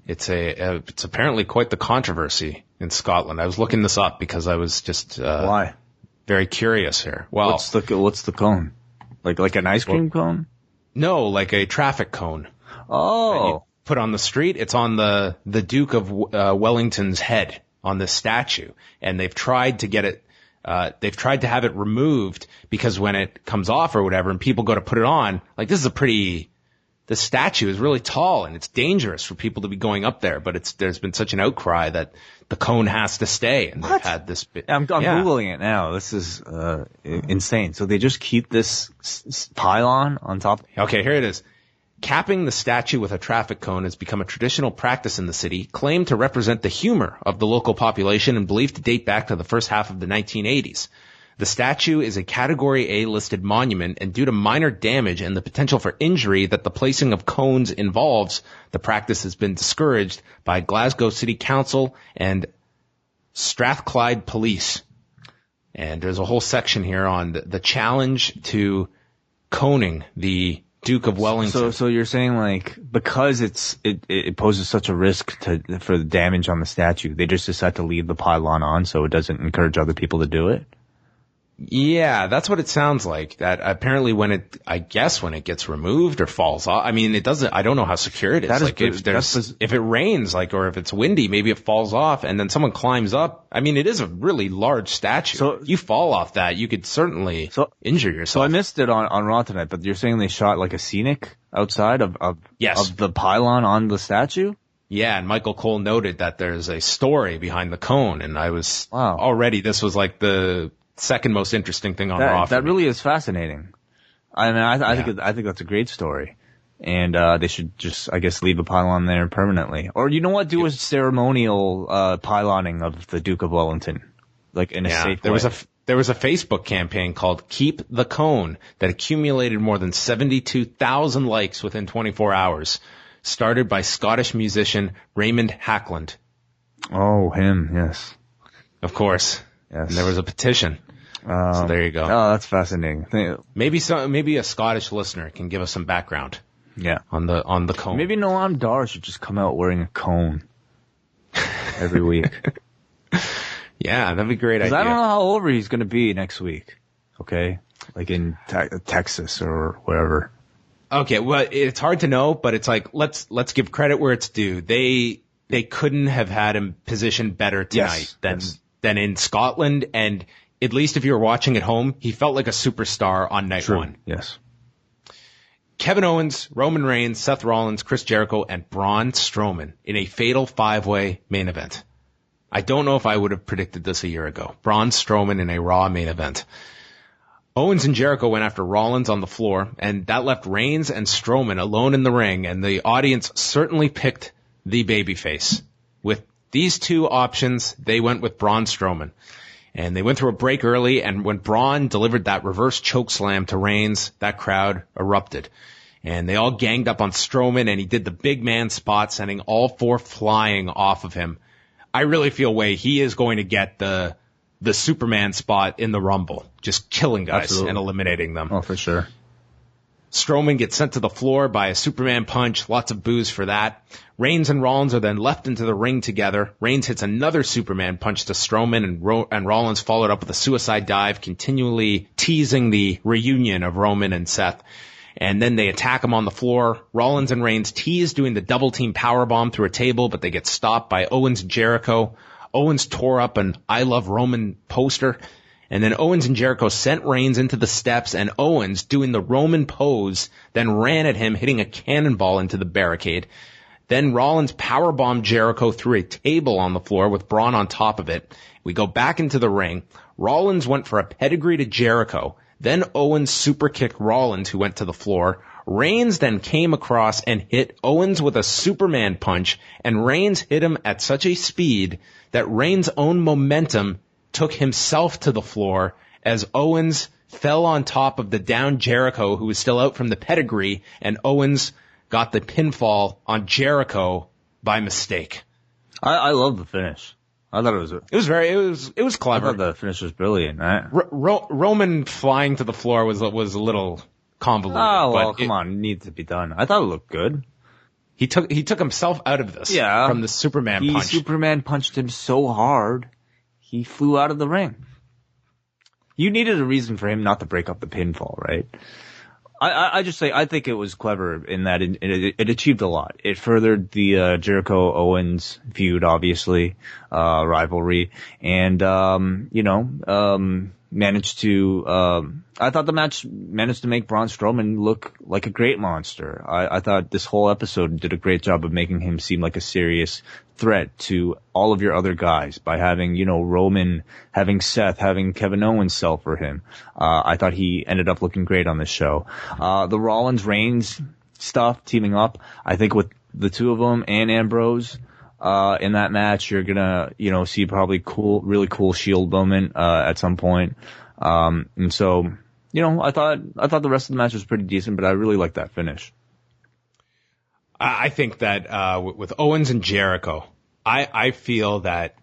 It's apparently quite the controversy in Scotland. I was looking this up because I was just
why?
Very curious here. Well,
what's the cone? Like an ice cream cone?
No, like a traffic cone.
Oh.
Put on the street. It's on the Duke of Wellington's head on this statue, and they've tried to get it. They've tried to have it removed because when it comes off or whatever, and people go to put it on, like the statue is really tall and it's dangerous for people to be going up there. But there's been such an outcry that the cone has to stay, and they've had this.
I'm Googling it now. This is insane. So they just keep this pylon on top.
Okay, here it is. Capping the statue with a traffic cone has become a traditional practice in the city, claimed to represent the humor of the local population and believed to date back to the first half of the 1980s. The statue is a Category A listed monument, and due to minor damage and the potential for injury that the placing of cones involves, the practice has been discouraged by Glasgow City Council and Strathclyde Police. And there's a whole section here on the challenge to coning the Duke of Wellington.
So you're saying, like, because it poses such a risk for the damage on the statue, they just decide to leave the pylon on so it doesn't encourage other people to do it?
Yeah, that's what it sounds like. That apparently when it gets removed or falls off, I mean, it doesn't, I don't know how secure it is. Like if it rains, like, or if it's windy, maybe it falls off and then someone climbs up. I mean, it is a really large statue. So you fall off that, you could certainly injure yourself.
So I missed it on Raw tonight, but you're saying they shot like a scenic outside of the pylon on the statue?
Yeah, and Michael Cole noted that there's a story behind the cone, and I was already, this was like the second most interesting thing on Raw.
That really is fascinating. I mean, I think that's a great story, and they should just, I guess, leave a pylon there permanently, or you know what, do a ceremonial pyloning of the Duke of Wellington, like in a safe way. There
was a Facebook campaign called Keep the Cone that accumulated more than 72,000 likes within 24 hours, started by Scottish musician Raymond Hackland.
Oh, him, yes,
of course. Yes. And there was a petition. So there you go.
Oh, that's fascinating.
Maybe a Scottish listener can give us some background.
Yeah.
On the cone.
Maybe Noam Dar should just come out wearing a cone every week.
Yeah, that'd be a great idea.
I don't know how over he's going to be next week. Okay? Like in Texas or wherever.
Okay, well, it's hard to know, but it's like, let's give credit where it's due. They couldn't have had him positioned better tonight than in Scotland, and at least if you were watching at home, he felt like a superstar on night one.
Yes.
Kevin Owens, Roman Reigns, Seth Rollins, Chris Jericho, and Braun Strowman in a fatal 5-way main event. I don't know if I would have predicted this a year ago. Braun Strowman in a Raw main event. Owens and Jericho went after Rollins on the floor, and that left Reigns and Strowman alone in the ring, and the audience certainly picked the babyface. With these two options, they went with Braun Strowman. And they went through a break early, and when Braun delivered that reverse chokeslam to Reigns, that crowd erupted. And they all ganged up on Strowman, and he did the big man spot, sending all four flying off of him. I really feel he is going to get the Superman spot in the Rumble, just killing guys and eliminating them.
Oh, for sure.
Strowman gets sent to the floor by a Superman punch, lots of boos for that. Reigns and Rollins are then left into the ring together. Reigns hits another Superman punch to Strowman, and Rollins followed up with a suicide dive, continually teasing the reunion of Roman and Seth. And then they attack him on the floor. Rollins and Reigns tease doing the double team powerbomb through a table, but they get stopped by Owens and Jericho. Owens tore up an I Love Roman poster. And then Owens and Jericho sent Reigns into the steps, and Owens, doing the Roman pose, then ran at him, hitting a cannonball into the barricade. Then Rollins powerbombed Jericho through a table on the floor with Braun on top of it. We go back into the ring. Rollins went for a pedigree to Jericho. Then Owens superkicked Rollins, who went to the floor. Reigns then came across and hit Owens with a Superman punch, and Reigns hit him at such a speed that Reigns' own momentum took himself to the floor as Owens fell on top of the down Jericho, who was still out from the pedigree, and Owens got the pinfall on Jericho by mistake.
I love the finish. I thought
it was clever.
I thought the finish was brilliant, right?
Roman flying to the floor was a little convoluted.
Oh, well, come on, it needs to be done. I thought it looked good.
He took himself out of this from the Superman punch.
Superman punched him so hard, he flew out of the ring. You needed a reason for him not to break up the pinfall, right? I just say, I think it was clever in that it achieved a lot. It furthered the Jericho-Owens feud, obviously, rivalry, and, managed to, I thought the match managed to make Braun Strowman look like a great monster. I thought this whole episode did a great job of making him seem like a serious threat to all of your other guys by having, Roman, having Seth, having Kevin Owens sell for him. I thought he ended up looking great on this show. The Rollins Reigns stuff teaming up. I think with the two of them and Ambrose in that match, you're gonna see probably really cool Shield moment at some point. And so I thought the rest of the match was pretty decent, but I really liked that finish.
I think that with Owens and Jericho, I feel that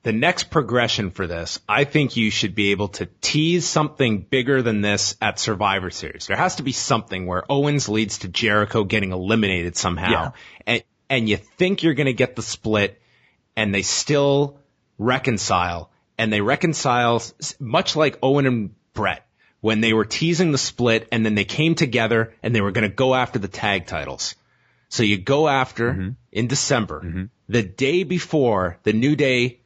the next progression for this, I think you should be able to tease something bigger than this at Survivor Series. There has to be something where Owens leads to Jericho getting eliminated somehow. Yeah. And you think you're going to get the split, and they still reconcile. And they reconcile much like Owen and Brett when they were teasing the split, and then they came together and they were going to go after the tag titles. So you go after in December, the day before the New Day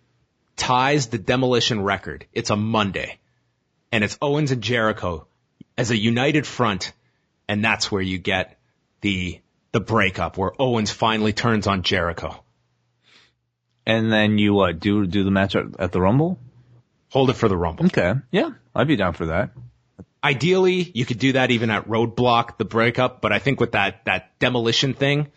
ties the demolition record. It's a Monday, and it's Owens and Jericho as a united front, and that's where you get the breakup, where Owens finally turns on Jericho.
And then you do the match at the Rumble?
Hold it for the Rumble.
Okay, yeah, I'd be down for that.
Ideally, you could do that even at Roadblock, the breakup, but I think with that demolition thing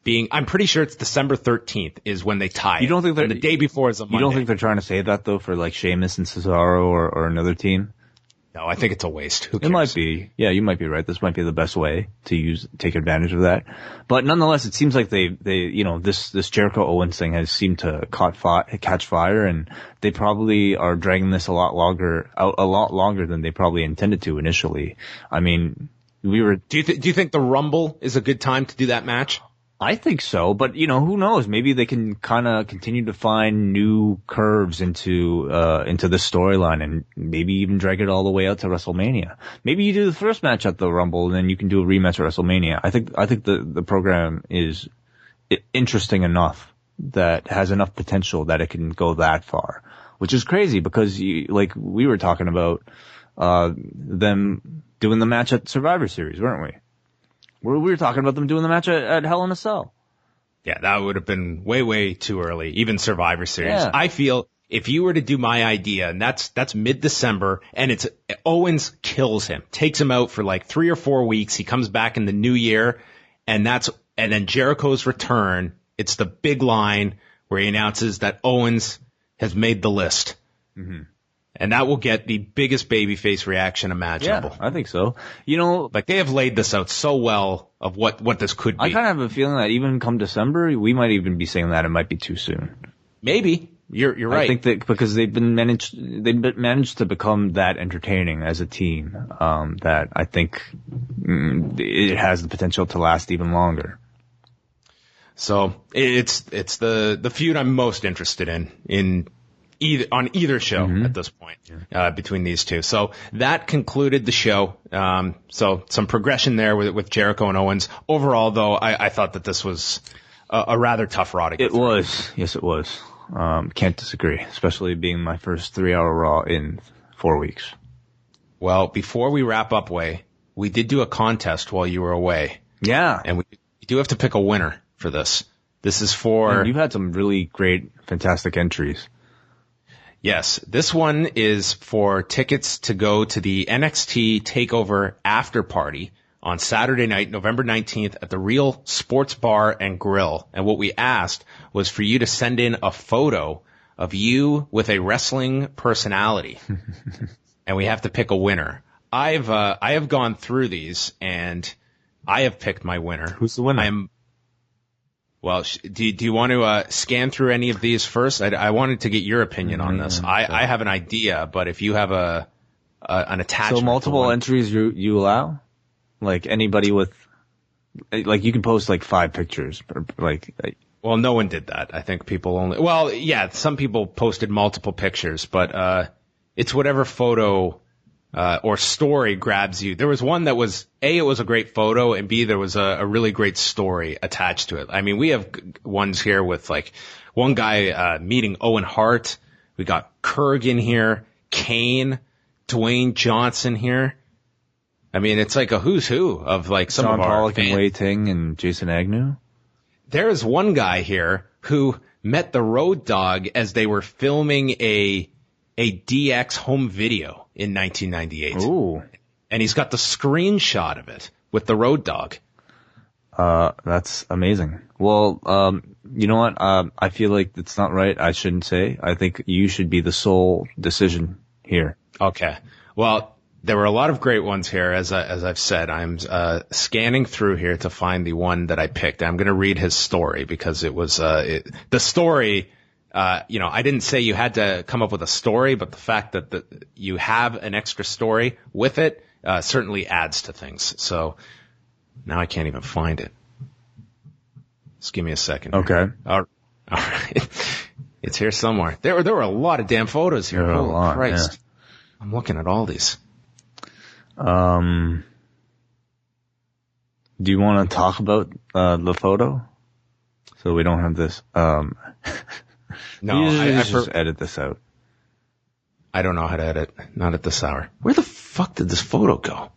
being, I'm pretty sure it's December 13th is when they tie.
You don't think
the day before is a Monday.
You don't think they're trying to say that though for like Sheamus and Cesaro or another team?
No, I think it's a waste. Who cares?
It might be. Yeah, you might be right. This might be the best way to take advantage of that. But nonetheless, it seems like they this Jericho Owens thing has seemed to catch fire, and they probably are dragging this a lot longer than they probably intended to initially. I mean, do you think the Rumble is a good time to do that match? I think so, but who knows? Maybe they can kind of continue to find new curves into the storyline, and maybe even drag it all the way out to WrestleMania. Maybe you do the first match at the Rumble, and then you can do a rematch at WrestleMania. I think the program is interesting enough, that has enough potential that it can go that far, which is crazy because like we were talking about them doing the match at Survivor Series, weren't we? We were talking about them doing the match at Hell in a Cell.
Yeah, that would have been way, way too early, even Survivor Series.
Yeah.
I feel if you were to do my idea, and that's mid-December, and it's Owens kills him, takes him out for like 3 or 4 weeks. He comes back in the new year, and then Jericho's return. It's the big line where he announces that Owens has made the list. Mm-hmm. And that will get the biggest babyface reaction imaginable.
Yeah, I think so.
Like they have laid this out so well of what this could be.
I kind of have a feeling that even come December, we might even be saying that it might be too soon.
Maybe. You're right.
I think that because they've managed to become that entertaining as a team, that I think it has the potential to last even longer.
So it's the feud I'm most interested in either show at this point, between these two. So that concluded the show. So some progression there with Jericho and Owens. Overall, though, I thought that this was a rather tough Raw to get through.
It was. Yes, it was. Can't disagree, especially being my first 3-hour Raw in 4 weeks.
Well, before we wrap up, Wai, we did do a contest while you were away.
Yeah.
And we do have to pick a winner for this. This is for...
And you've had some really great, fantastic entries.
Yes, this one is for tickets to go to the NXT TakeOver After Party on Saturday night, November 19th at the Real Sports Bar and Grill. And what we asked was for you to send in a photo of you with a wrestling personality. And we have to pick a winner. I have gone through these, and I have picked my winner.
Who's the winner?
Well, do you want to scan through any of these first? I wanted to get your opinion on this. I have an idea, but if you have an attachment.
So multiple entries you allow? Like anybody with, like you can post like 5 pictures,
Well, no one did that. I think people only, well, yeah, some people posted multiple pictures, but it's whatever photo or story grabs you. There was one that was, A, it was a great photo, and B, there was a really great story attached to it. I mean, we have ones here with like one guy meeting Owen Hart. We got Kurgan here, Kane, Dwayne Johnson here. I mean, it's like a who's who of like some
John
of our
Pollock
fans.
and Wai Ting and Jason Agnew. There
is one guy here who met the Road Dogg as they were filming a DX home video in 1998.
Ooh.
And he's got the screenshot of it with the Road Dogg.
That's amazing. Well, you know what? I feel like it's not right. I shouldn't say. I think you should be the sole decision here.
Okay. Well, there were a lot of great ones here. As I've said, I'm scanning through here to find the one that I picked. I'm going to read his story because it was the story. I didn't say you had to come up with a story, but the fact that you have an extra story with it certainly adds to things. So now I can't even find it. Just give me a second.
Okay.
All right. It's here somewhere. There were a lot of damn photos here. Holy Christ. Yeah. I'm looking at all these.
Do you want to talk about the photo? So we don't have this.
No,
I just edit this out.
I don't know how to edit. Not at this hour. Where the fuck did this photo go?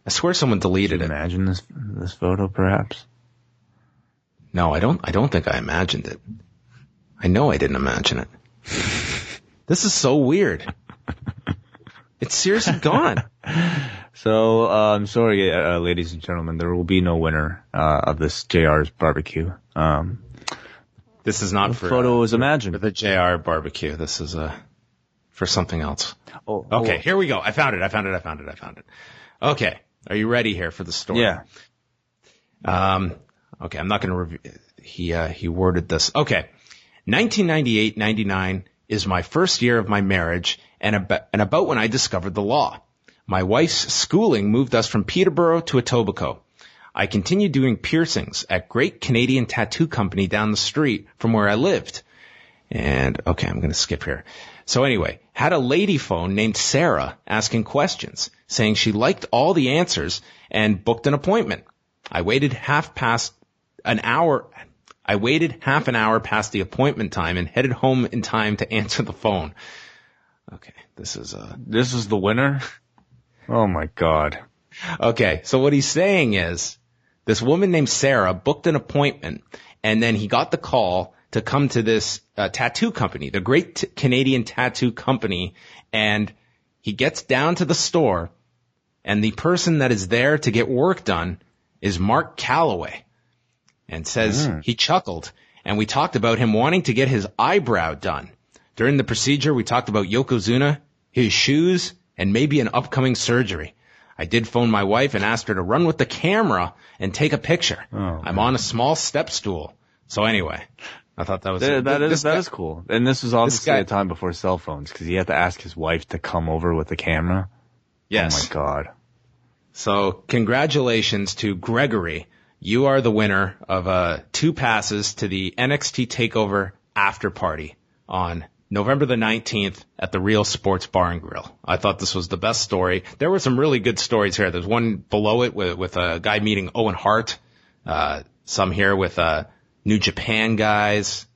I swear someone deleted it.
Imagine this photo, perhaps.
No, I don't think I imagined it. I know I didn't imagine it. This is so weird. It's seriously gone.
So, I'm sorry, ladies and gentlemen, there will be no winner of this JR's barbecue.
This is not
the
for
photo was imagined
for the JR barbecue. This is for something else.
Okay,
here we go. I found it. Okay, are you ready here for the story?
Yeah.
Okay, I'm not going to review. He worded this. Okay, 1998-99 is my first year of my marriage, and about when I discovered the law. My wife's schooling moved us from Peterborough to Etobicoke. I continued doing piercings at Great Canadian Tattoo Company down the street from where I lived. And, okay, I'm going to skip here. So anyway, had a lady phone named Sarah asking questions, saying she liked all the answers and booked an appointment. I waited half an hour past the appointment time and headed home in time to answer the phone. Okay, this is
the winner? Oh my God.
Okay, so what he's saying is this woman named Sarah booked an appointment, and then he got the call to come to this tattoo company, the Great Canadian Tattoo Company, and he gets down to the store, and the person that is there to get work done is Mark Calloway, and says he chuckled, and we talked about him wanting to get his eyebrow done. During the procedure, we talked about Yokozuna, his shoes, and maybe an upcoming surgery. I did phone my wife and asked her to run with the camera and take a picture. I'm on a small step stool. So anyway, I thought that was
that is cool. And this was obviously a time before cell phones because he had to ask his wife to come over with the camera.
Yes.
Oh my God.
So congratulations to Gregory. You are the winner of 2 passes to the NXT TakeOver after party on November the 19th at the Real Sports Bar and Grill. I thought this was the best story. There were some really good stories here. There's one below it with a guy meeting Owen Hart. Some here with New Japan guys.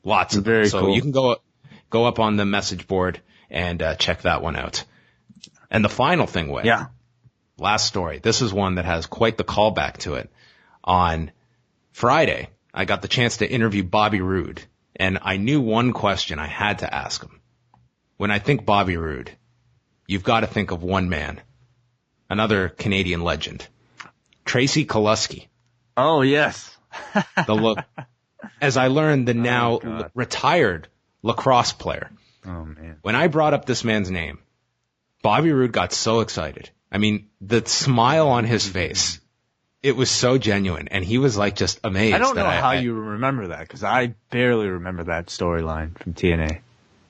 Lots of
very
so
cool.
You can go up on the message board and check that one out. And the final thing, Wai.
Yeah.
Last story. This is one that has quite the callback to it. On Friday, I got the chance to interview Bobby Roode. And I knew one question I had to ask him. When I think Bobby Roode, you've got to think of one man, another Canadian legend, Tracy Kelusky.
Oh, yes.
As I learned, the now retired lacrosse player.
Oh, man.
When I brought up this man's name, Bobby Roode got so excited. I mean, the smile on his face. It was so genuine, and he was like just amazed.
I don't know how you remember that, because I barely remember that storyline from TNA.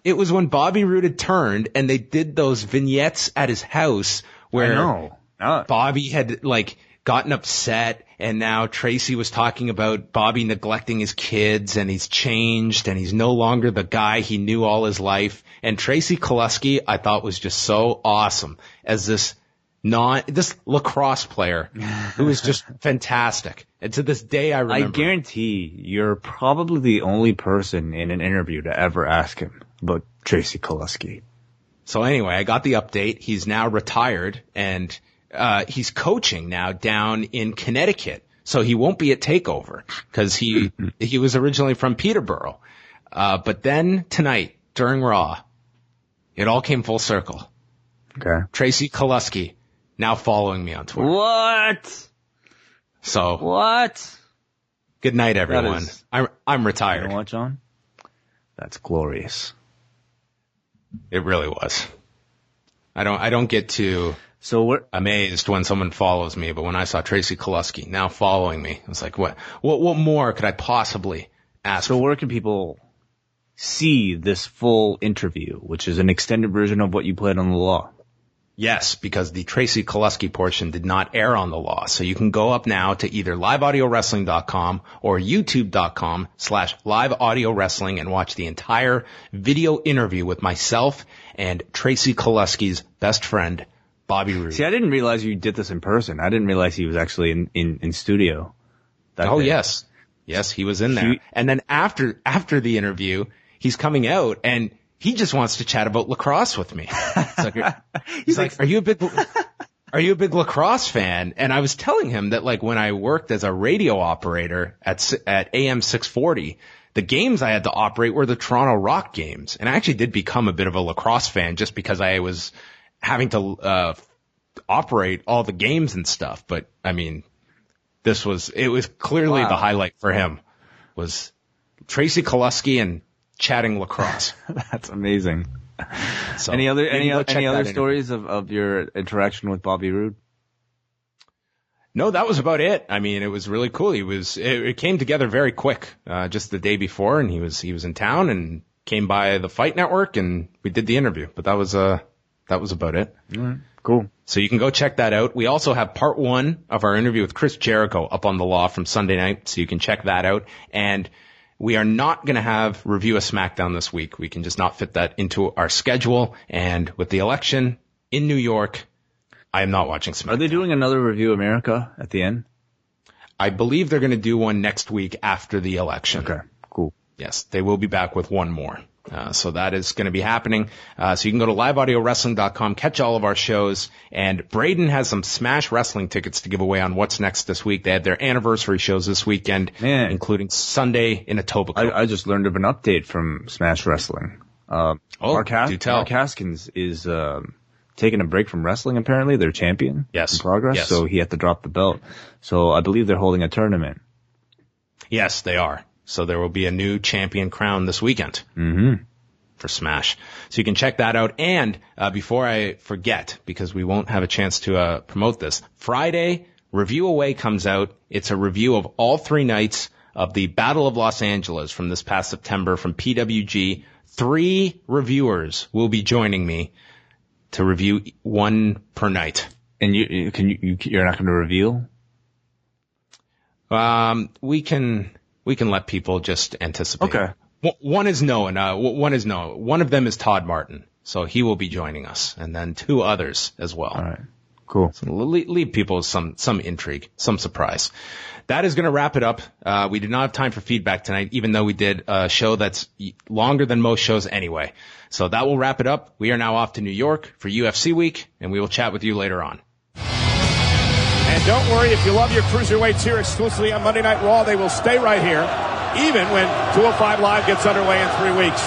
It was when Bobby Roode had turned, and they did those vignettes at his house where Bobby had like gotten upset, and now Tracy was talking about Bobby neglecting his kids, and he's changed, and he's no longer the guy he knew all his life. And Tracy Kelusky, I thought, was just so awesome as this lacrosse player who is just fantastic. And to this day, I remember.
I guarantee you're probably the only person in an interview to ever ask him about Tracy Kelusky.
So anyway, I got the update. He's now retired, and he's coaching now down in Connecticut. So he won't be at TakeOver because he was originally from Peterborough. But then tonight during Raw, it all came full circle.
Okay.
Tracy Kelusky now following me on Twitter.
What?
So
What?
good night, everyone. I'm retired.
You know what, John? That's glorious.
It really was. I don't get too amazed when someone follows me, but when I saw Tracy Kelusky now following me, I was like, what more could I possibly ask?
So where can people see this full interview, which is an extended version of what you played on the Law?
Yes, because the Tracy Kelusky portion did not air on the Law. So you can go up now to either liveaudiowrestling.com or youtube.com/liveaudiowrestling and watch the entire video interview with myself and Tracy Kelusky's best friend, Bobby Roode.
See, I didn't realize you did this in person. I didn't realize he was actually in studio.
Oh, yes. Yes, he was in there. And then after the interview, he's coming out and he just wants to chat about lacrosse with me. He's like, are you a big lacrosse fan? And I was telling him that like when I worked as a radio operator at AM 640, the games I had to operate were the Toronto Rock games. And I actually did become a bit of a lacrosse fan just because I was having to operate all the games and stuff. But I mean, it was clearly the highlight for him was Tracy Kelusky and chatting lacrosse.
That's amazing.
So,
any other stories of your interaction with Bobby Roode?
No, that was about it. I mean, it was really cool. It came together very quick, just the day before, and he was in town and came by the Fight Network and we did the interview. But that was about it.
All right, cool.
So you can go check that out. We also have part 1 of our interview with Chris Jericho up on the Law from Sunday night, so you can check that out. And we are not going to have review of SmackDown this week. We can just not fit that into our schedule. And with the election in New York, I am not watching SmackDown.
Are they doing another Review America at the end?
I believe they're going to do one next week after the election.
Okay, cool.
Yes, they will be back with one more. So that is going to be happening. So you can go to liveaudiowrestling.com, catch all of our shows. And Braden has some Smash Wrestling tickets to give away on What's Next this week. They had their anniversary shows this weekend, including Sunday in Etobicoke.
I just learned of an update from Smash Wrestling. Mark Haskins is taking a break from wrestling, apparently. They're champion in progress, so he had to drop the belt. So I believe they're holding a tournament.
Yes, they are. So there will be a new champion crowned this weekend for Smash. So you can check that out. And before I forget, because we won't have a chance to promote this, Friday, Review Away comes out. It's a review of all 3 nights of the Battle of Los Angeles from this past September from PWG. 3 reviewers will be joining me to review 1 per night.
And you're not going to reveal?
We can let people just anticipate.
Okay.
One is known. One of them is Todd Martin, so he will be joining us, and then 2 others as well.
All right. Cool.
So leave people with some intrigue, some surprise. That is going to wrap it up. We did not have time for feedback tonight, even though we did a show that's longer than most shows anyway. So that will wrap it up. We are now off to New York for UFC week, and we will chat with you later on.
And don't worry, if you love your cruiserweights here exclusively on Monday Night Raw, they will stay right here, even when 205 Live gets underway in 3 weeks.